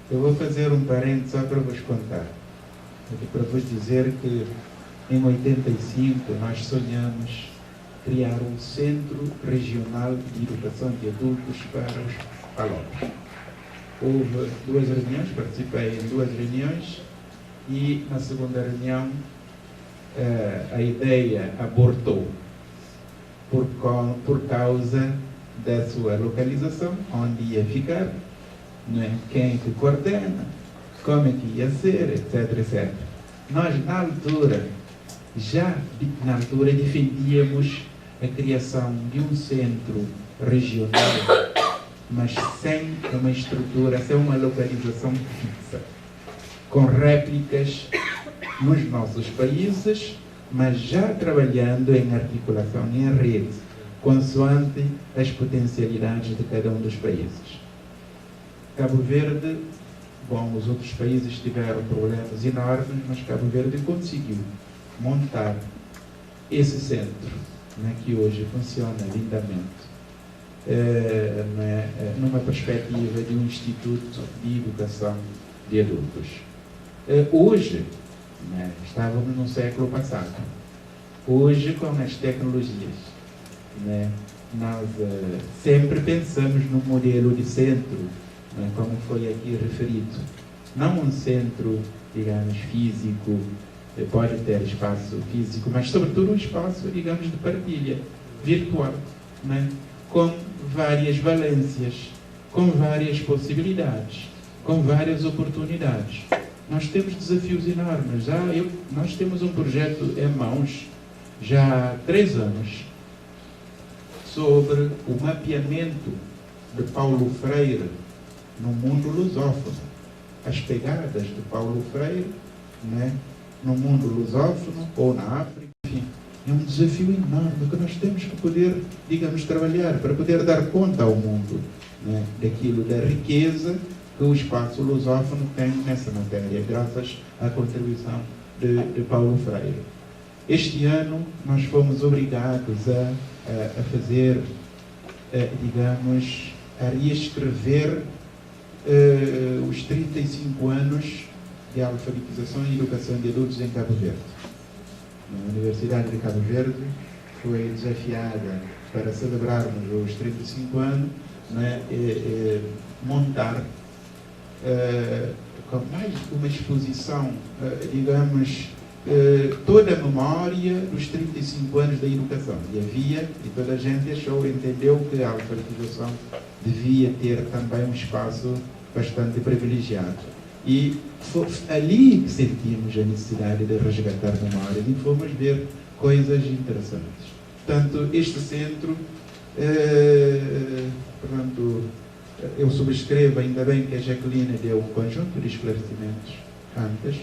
S10: Eu vou fazer um parênteses só para vos contar, para vos dizer que em 85 nós sonhamos criar um centro regional de educação de adultos para os Palopes. Houve 2 reuniões, participei em 2 reuniões e na segunda reunião a ideia abortou por causa da sua localização, onde ia ficar, né? Quem que coordena, como é que ia ser, etc, etc. Nós, na altura, defendíamos a criação de um centro regional, mas sem uma estrutura, sem uma localização fixa, com réplicas nos nossos países, mas já trabalhando em articulação, em rede, consoante as potencialidades de cada um dos países. Cabo Verde, bom, os outros países tiveram problemas enormes, mas Cabo Verde conseguiu montar esse centro, né, que hoje funciona lindamente, numa perspectiva de um Instituto de Educação de Adultos. Hoje, né, estávamos no século passado. Hoje, com as tecnologias, né, nós sempre pensamos no modelo de centro, né, como foi aqui referido. Não um centro, digamos, físico, pode ter espaço físico, mas sobretudo um espaço, digamos, de partilha virtual, né, com várias valências, com várias possibilidades, com várias oportunidades. Nós temos desafios enormes. Nós temos um projeto em mãos já há 3 anos sobre o mapeamento de Paulo Freire no mundo lusófono. As pegadas de Paulo Freire, né, no mundo lusófono ou na África. Enfim, é um desafio enorme que nós temos que poder, digamos, trabalhar para poder dar conta ao mundo, né, daquilo, da riqueza que o espaço lusófono tem nessa matéria, graças à contribuição de Paulo Freire. Este ano nós fomos obrigados a fazer, digamos, a reescrever os 35 anos de alfabetização e educação de adultos em Cabo Verde. A Universidade de Cabo Verde foi desafiada para celebrarmos os 35 anos, né, montar com mais uma exposição, digamos, toda a memória dos 35 anos da educação. E toda a gente entendeu que a alfabetização devia ter também um espaço bastante privilegiado. E ali sentimos a necessidade de resgatar memórias e fomos ver coisas interessantes. Portanto, este centro, portanto, eu subscrevo, ainda bem que a Jacqueline deu um conjunto de esclarecimentos antes.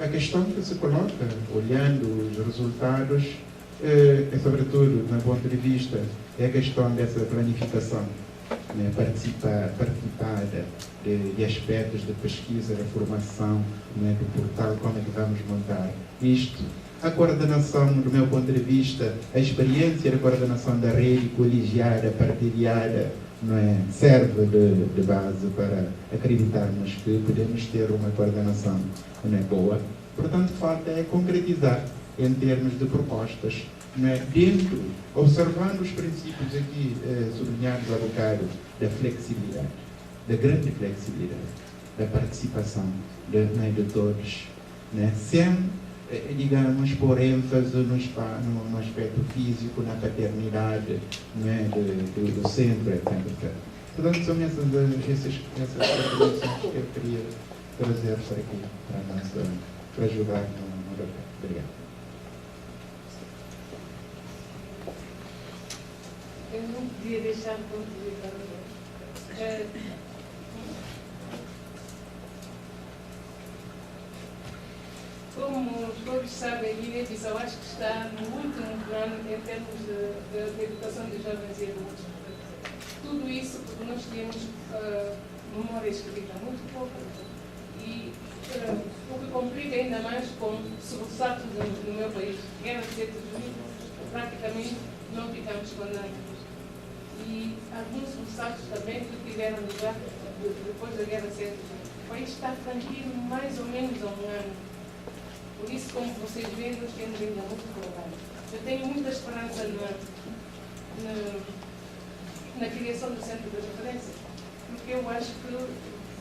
S10: A questão que se coloca, olhando os resultados, é sobretudo, do meu ponto de vista, é a questão dessa planificação, né, participada de aspectos de pesquisa, de formação, né, do portal, como é que vamos montar isto. A coordenação, do meu ponto de vista, a experiência de coordenação da rede colegiada, partilhada, não é, serve de base para acreditarmos que podemos ter uma coordenação, não é, boa. Portanto, falta é concretizar em termos de propostas, não é, dentro, observando os princípios aqui sublinhados há bocado, da flexibilidade, da grande flexibilidade, da participação de todos, né, sem, digamos, por ênfase no aspecto físico, na paternidade, né, do centro, etc. Portanto, são essas contribuições que eu queria trazer para ajudar no debate. Obrigado.
S11: Eu não podia deixar de contribuir para o Como todos sabem, a Guiné-Bissau acho que está no último plano em termos de educação de jovens e adultos. Tudo isso porque nós temos memória escrita muito pouca e o que complica ainda mais com sobressaltos no meu país. Guerra de 7 de julho, praticamente não ficamos com nada. E alguns sobressaltos também que tiveram lugar depois da Guerra de 7 de julho. O país está tranquilo mais ou menos há um ano. Por isso, como vocês veem, nós temos ainda muito trabalho. Eu tenho muita esperança na criação do centro de referência, porque eu acho que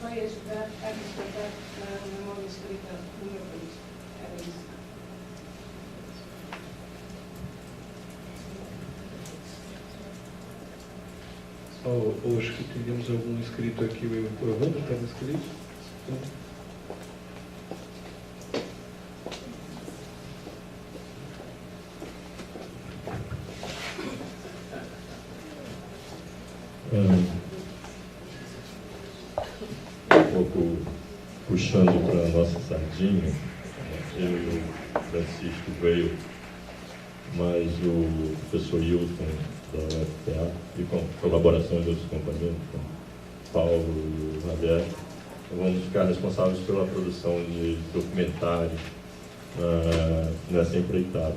S11: vai ajudar a resgatar a memória escrita do meu país. Era isso.
S2: Hoje que tínhamos algum inscrito aqui, o Evandro estava inscrito?
S12: Um pouco puxando para a nossa sardinha, eu e o Francisco veio, mas o professor Hilton da UFPA, e com colaboração de outros companheiros, como Paulo e o Javier, vamos ficar responsáveis pela produção de documentários nessa empreitada.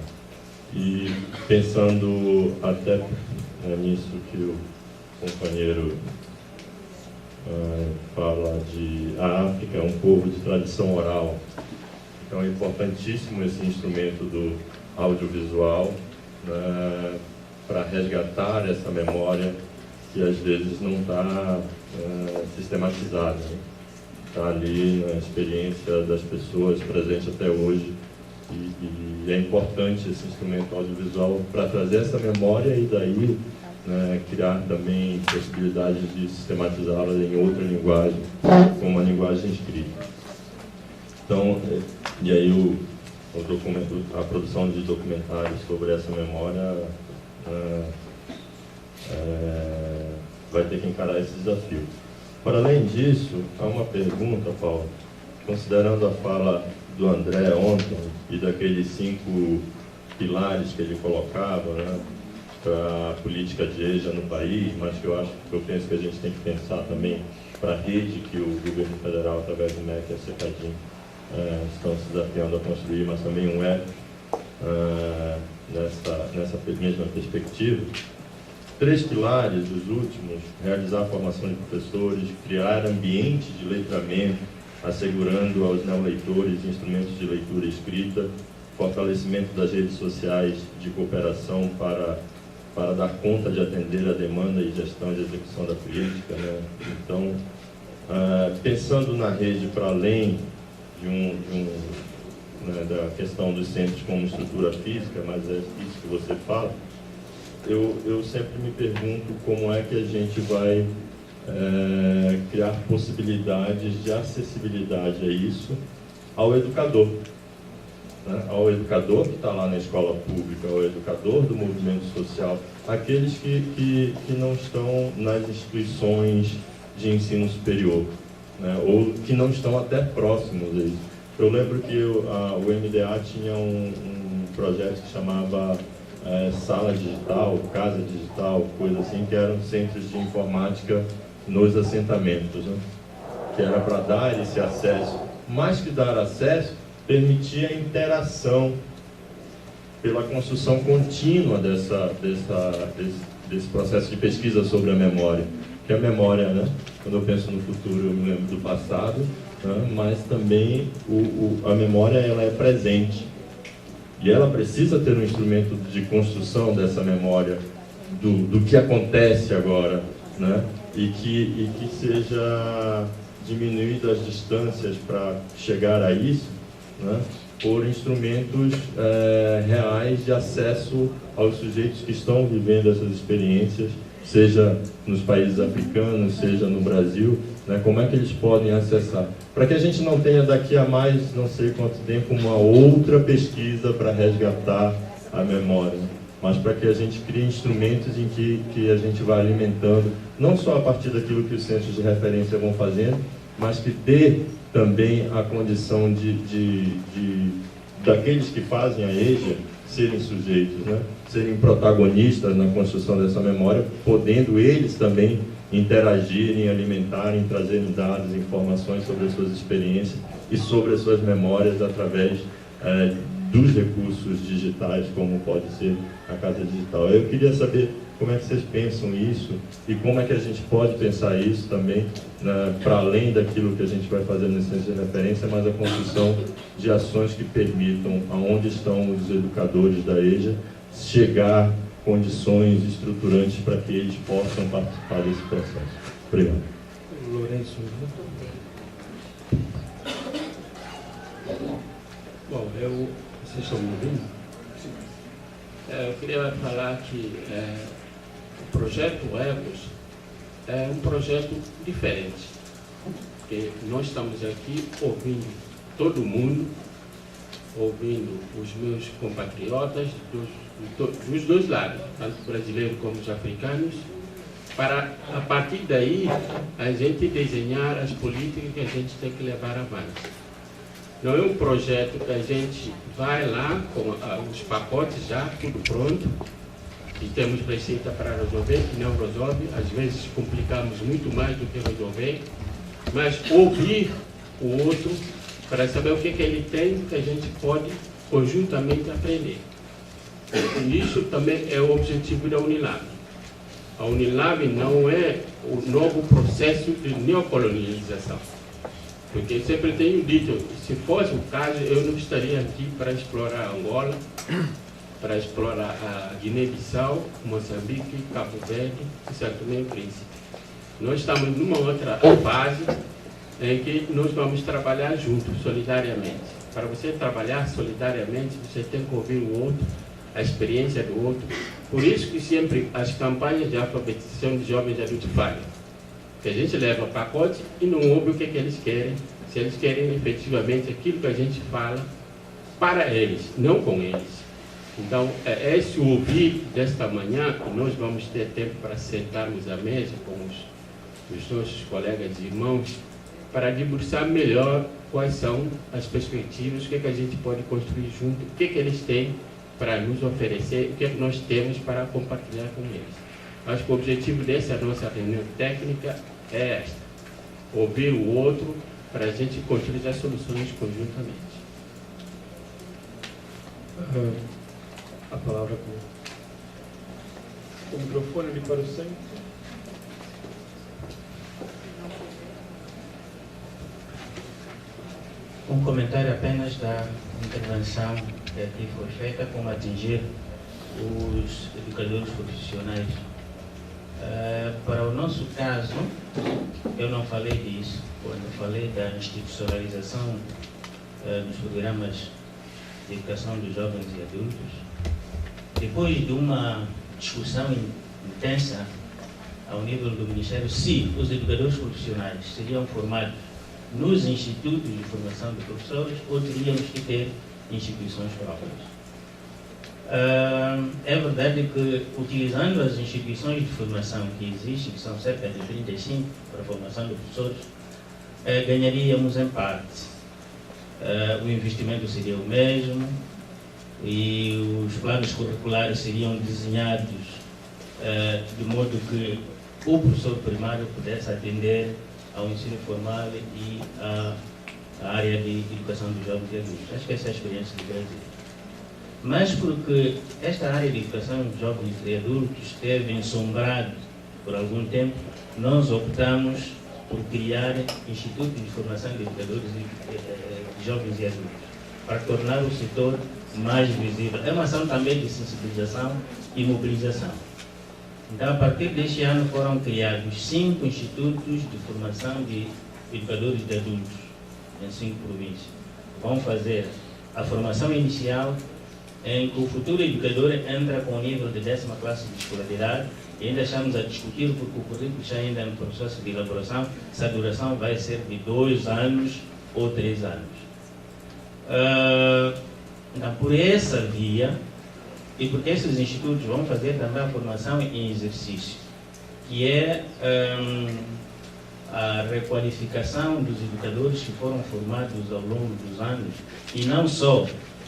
S12: E pensando até nisso que o companheiro fala de a África é um povo de tradição oral, então é importantíssimo esse instrumento do audiovisual, né, para resgatar essa memória que às vezes não está sistematizada, né? Está ali na experiência das pessoas presente até hoje e é importante esse instrumento audiovisual para trazer essa memória e daí, né, criar também possibilidades de sistematizá-la em outra linguagem, como a linguagem escrita. Então, e aí a produção de documentários sobre essa memória vai ter que encarar esse desafio. Para além disso, há uma pergunta, Paulo, considerando a fala do André ontem e daqueles 5 pilares que ele colocava, né, para a política de EJA no país, mas que eu penso que a gente tem que pensar também para a rede que o governo federal, através do MEC e a CECADIM, estão se desafiando a construir, mas também um EP nessa mesma perspectiva. 3 pilares, os últimos: realizar a formação de professores, criar ambiente de letramento, assegurando aos neoleitores instrumentos de leitura e escrita, fortalecimento das redes sociais de cooperação para dar conta de atender a demanda e gestão e execução da política, né? Então, pensando na rede para além né, da questão dos centros como estrutura física, mas é isso que você fala, eu sempre me pergunto como é que a gente vai criar possibilidades de acessibilidade a isso ao educador. Né? Ao educador que está lá na escola pública, ao educador do movimento social, aqueles que não estão nas instituições de ensino superior, né? Ou que não estão até próximos a isso. Eu lembro que o MDA tinha um projeto que chamava Sala Digital, Casa Digital, coisa assim, que eram centros de informática nos assentamentos, né? Que era para dar esse acesso. Mais que dar acesso, permitia a interação pela construção contínua desse processo de pesquisa sobre a memória. Que a memória, né? Quando eu penso no futuro, eu me lembro do passado, né? Mas também a memória ela é presente. E ela precisa ter um instrumento de construção dessa memória, do que acontece agora, né? E que seja diminuídas as distâncias para chegar a isso, né? Por instrumentos reais de acesso aos sujeitos que estão vivendo essas experiências, seja nos países africanos, seja no Brasil, né? Como é que eles podem acessar? Para que a gente não tenha daqui a mais, não sei quanto tempo, uma outra pesquisa para resgatar a memória, mas para que a gente crie instrumentos em que a gente vai alimentando, não só a partir daquilo que os centros de referência vão fazendo, mas que dê também a condição daqueles que fazem a EJA serem sujeitos, né? Serem protagonistas na construção dessa memória, podendo eles também interagirem, alimentarem, trazerem dados, informações sobre as suas experiências e sobre as suas memórias através dos recursos digitais, como pode ser a Casa Digital. Eu queria saber como é que vocês pensam isso e como é que a gente pode pensar isso também, né, para além daquilo que a gente vai fazer no centro de referência, mas a construção de ações que permitam, aonde estão os educadores da EJA, chegar condições estruturantes para que eles possam participar desse processo. Obrigado.
S13: Lourenço. Bom, vocês estão me ouvindo? Eu queria falar que o projeto EGOS é um projeto diferente, porque nós estamos aqui ouvindo todo mundo, ouvindo os meus compatriotas dos dois lados, tanto brasileiros como os africanos, para, a partir daí, a gente desenhar as políticas que a gente tem que levar avante. Não é um projeto que a gente vai lá com os pacotes já, tudo pronto, e temos receita para resolver, que não resolve, às vezes complicamos muito mais do que resolver, mas ouvir o outro para saber o que ele tem, que a gente pode conjuntamente aprender. E isso também é o objetivo da Unilab. A Unilab não é o novo processo de neocolonialização. Porque sempre tenho dito, se fosse o caso, eu não estaria aqui para explorar Angola, para explorar a Guiné-Bissau, Moçambique, Cabo Verde e São Tomé e Príncipe. Nós estamos numa outra fase em que nós vamos trabalhar juntos, solidariamente. Para você trabalhar solidariamente, você tem que ouvir o outro, a experiência do outro. Por isso que sempre as campanhas de alfabetização de jovens adultos falham. Que a gente leva pacote e não ouve o que eles querem, se eles querem efetivamente aquilo que a gente fala para eles, não com eles. Então, é esse ouvir desta manhã que nós vamos ter tempo para sentarmos à mesa com os nossos colegas e irmãos para debruçar melhor quais são as perspectivas, o que a gente pode construir junto, o que eles têm para nos oferecer, o que nós temos para compartilhar com eles. Acho que o objetivo dessa nossa reunião técnica é esta: ouvir o outro para a gente construir as soluções conjuntamente.
S2: A palavra com o microfone ali para o centro.
S9: Um comentário apenas da intervenção que aqui foi feita, como atingir os educadores profissionais. Para o nosso caso, eu não falei disso, quando falei da institucionalização dos programas de educação dos jovens e adultos. Depois de uma discussão intensa ao nível do Ministério, se os educadores profissionais seriam formados nos institutos de formação de professores ou teríamos que ter instituições próprias. É verdade que, utilizando as instituições de formação que existem, que são cerca de 35 para a formação de professores, ganharíamos em parte. O investimento seria o mesmo e os planos curriculares seriam desenhados de modo que o professor primário pudesse atender ao ensino formal e à área de educação dos jovens e adultos. Acho que essa é a experiência do Brasil. Mas porque esta área de educação dos jovens e adultos esteve ensombrada por algum tempo, nós optamos por criar institutos de formação de educadores de jovens e adultos, para tornar o setor mais visível. É uma ação também de sensibilização e mobilização. Então, a partir deste ano foram criados 5 institutos de formação de educadores de adultos em 5 províncias. Vão fazer a formação inicial em que o futuro educador entra com o nível de 10ª classe de escolaridade e ainda estamos a discutir, porque o currículo está ainda no processo de elaboração, se a duração vai ser de 2 anos ou 3 anos. Então, por essa via, e porque esses institutos vão fazer também a formação em exercício, que é a requalificação dos educadores que foram formados ao longo dos anos, e não só,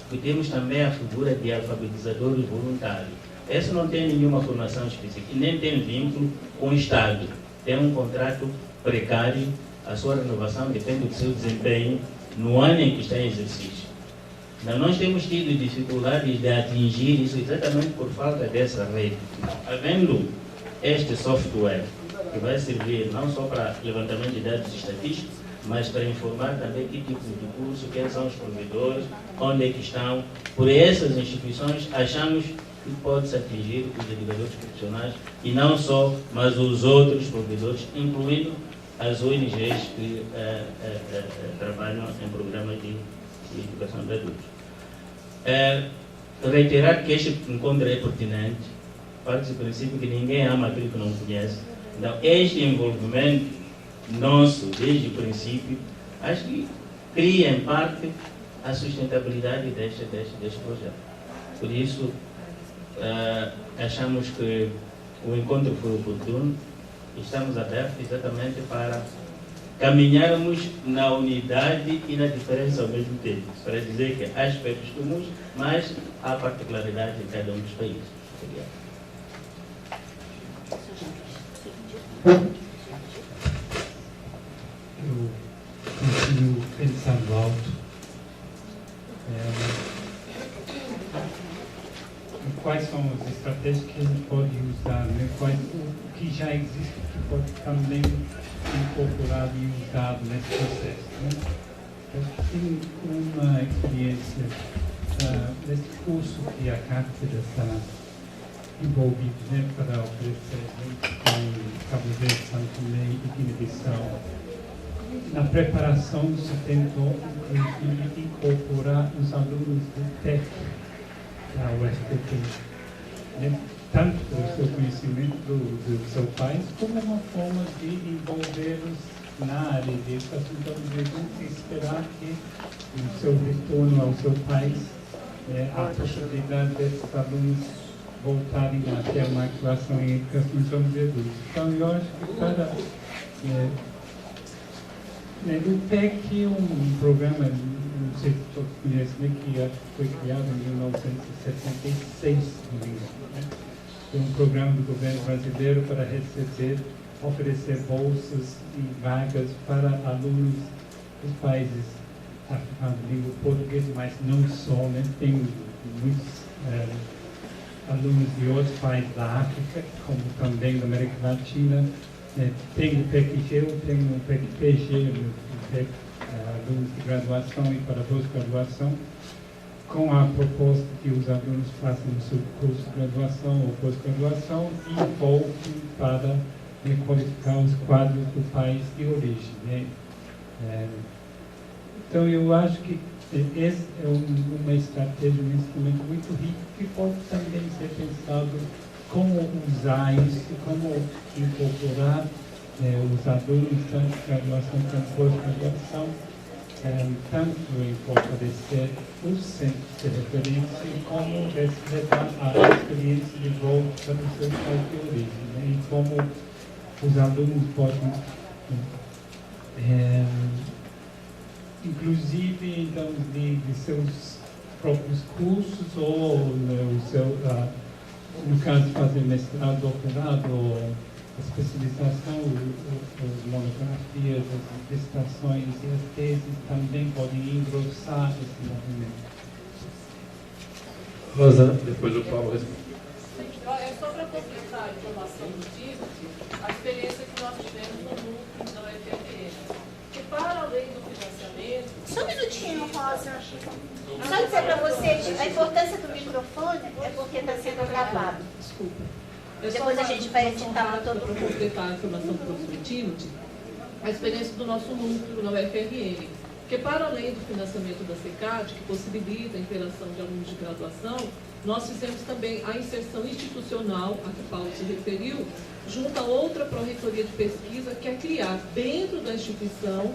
S9: porque temos também a figura de alfabetizador voluntário. Esse não tem nenhuma formação específica, e nem tem vínculo com o Estado. Tem um contrato precário, a sua renovação depende do seu desempenho no ano em que está em exercício. Nós temos tido dificuldades de atingir isso exatamente por falta dessa rede. Havendo este software, que vai servir não só para levantamento de dados estatísticos, mas para informar também que tipo de curso, quem são os provedores, onde é que estão. Por essas instituições, achamos que pode-se atingir os educadores profissionais, e não só, mas os outros provedores, incluindo as ONGs que trabalham em programas de educação de adultos. Reiterar que este encontro é pertinente, parte do princípio que ninguém ama aquilo que não conhece. Então, este envolvimento nosso, desde o princípio, acho que cria, em parte, a sustentabilidade deste projeto. Por isso, achamos que o encontro foi oportuno e estamos abertos exatamente para caminharmos na unidade e na diferença ao mesmo tempo, para dizer que há aspectos comuns, mas há particularidades em cada um dos países. Obrigado.
S4: Eu continuo pensando alto. Quais são as estratégias que a gente pode usar, né? O que já existe que pode também ser incorporado e usado nesse processo, né? Eu tenho uma experiência nesse curso que a cátedra está envolvida, né, para oferecer em Cabo Verde, São Tomé e Guiné-Bissau. Na preparação se tentou, inclusive, incorporar os alunos do TEC da UFPT, né? Tanto pelo seu conhecimento do seu país, como uma forma de envolvê-los na área de educação. Então, devemos esperar que, no seu retorno ao seu país, a possibilidade desses alunos voltarem a ter uma atuação em educação de jovens e adultos. Então, eu acho que para o PEC, um programa, não sei se todos conhecem, que foi criado em 1976, não me engano, né? Foi um programa do governo brasileiro para oferecer bolsas e vagas para alunos dos países africanos de língua portuguesa, mas não só, né? Tem muitos alunos de outros países da África, como também da América Latina. Tem o PEC-GEU, tem o PEC-PG, o PEC alunos de graduação e para pós-graduação, com a proposta que os alunos façam o seu curso de graduação ou pós-graduação e voltem para qualificar os quadros do país de origem, né? Então, eu acho que esse é uma estratégia, um instrumento muito rico que pode também ser pensado como usar isso, como incorporar os alunos, tanto de graduação quanto pós-graduação, tanto em fortalecer os centros de referência, como levar a experiência de volta para os seus países de origem, né? E como os alunos podem, inclusive, então, de seus próprios cursos, ou no caso de fazer mestrado, doutorado, ou especialização, as monografias, as dissertações e as teses também podem engrossar esse movimento.
S1: Rosa, depois o Paulo responde.
S7: Só para completar a informação do Tito, a experiência que nós tivemos no núcleo da UFRN, que para além do financiamento...
S8: Só um minutinho, Rosa. Só dizer para vocês, a importância do microfone é porque está sendo gravado.
S7: Desculpa.
S8: Depois a gente vai editar todo
S7: mundo. Para completar a informação do professor Timothy, a experiência do nosso núcleo na UFRN, que para além do financiamento da SECAD, que possibilita a interação de alunos de graduação, nós fizemos também a inserção institucional, a que Paulo se referiu, junto a outra pró-reitoria de pesquisa, que é criar dentro da instituição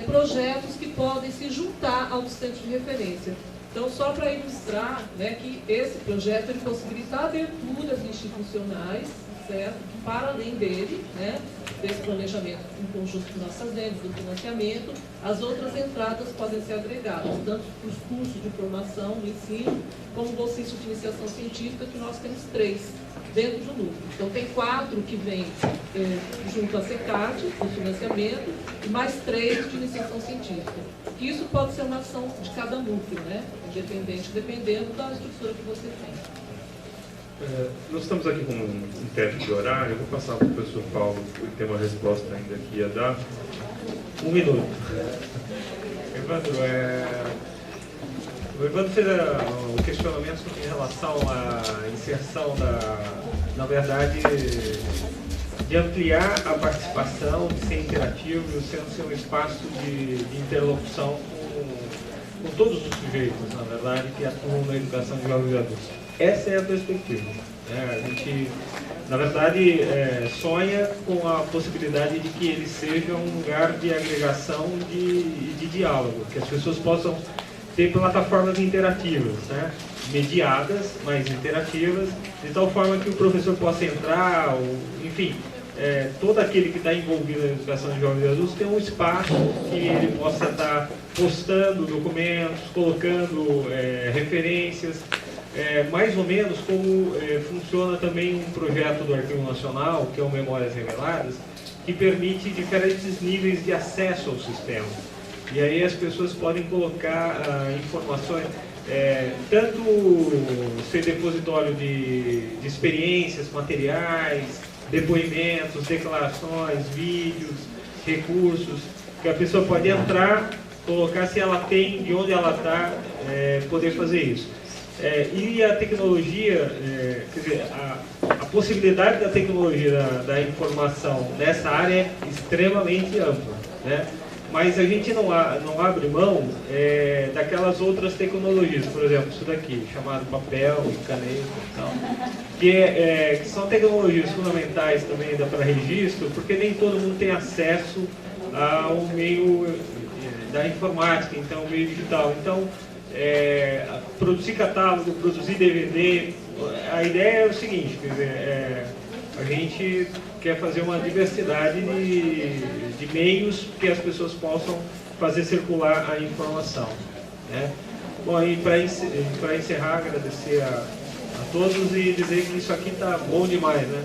S7: projetos que podem se juntar aos centros de referência. Então, só para ilustrar, né, que esse projeto ele possibilita aberturas institucionais, certo? Para além dele, né, desse planejamento em conjunto que nós fazemos, do financiamento, as outras entradas podem ser agregadas, tanto para os cursos de formação no ensino, como bolsista de iniciação científica, que nós temos 3 dentro do núcleo. Então, tem 4 que vêm junto à SECAD, do financiamento, e mais 3 de iniciação científica. Isso pode ser uma ação de cada núcleo, né? Independente, dependendo da estrutura que você tem.
S1: Nós estamos aqui com um teto de horário. Eu vou passar para o professor Paulo, que tem uma resposta ainda que ia dar.
S2: 1 minuto. Evandro, o Evandro fez o questionamento em relação à inserção na verdade, de ampliar a participação, de ser interativo, sendo ser um espaço de interlocução com todos os sujeitos, na verdade, que atuam na educação de jovens e adultos. Essa é a perspectiva. Né? A gente, na verdade, sonha com a possibilidade de que ele seja um lugar de agregação e de diálogo, que as pessoas possam ter plataformas interativas, né? Mediadas, mas interativas, de tal forma que o professor possa entrar, enfim, todo aquele que está envolvido na educação de jovens e adultos tem um espaço que ele possa estar postando documentos, colocando referências, mais ou menos como funciona também um projeto do Arquivo Nacional, que é o Memórias Reveladas, que permite diferentes níveis de acesso ao sistema. E aí as pessoas podem colocar informações, tanto ser depositório de experiências, materiais, depoimentos, declarações, vídeos, recursos, que a pessoa pode entrar, colocar se ela tem, de onde ela está, poder fazer isso. E a tecnologia, quer dizer, a possibilidade da tecnologia da informação nessa área é extremamente ampla, né? Mas a gente não abre mão daquelas outras tecnologias, por exemplo, isso daqui, chamado papel e caneta e tal, que são tecnologias fundamentais também para registro, porque nem todo mundo tem acesso ao meio da informática, então, o meio digital. Então, produzir catálogo, produzir DVD, a ideia é o seguinte, quer dizer, a gente quer fazer uma diversidade de meios que as pessoas possam fazer circular a informação, né? Bom, e para encerrar, agradecer a todos e dizer que isso aqui está bom demais, né?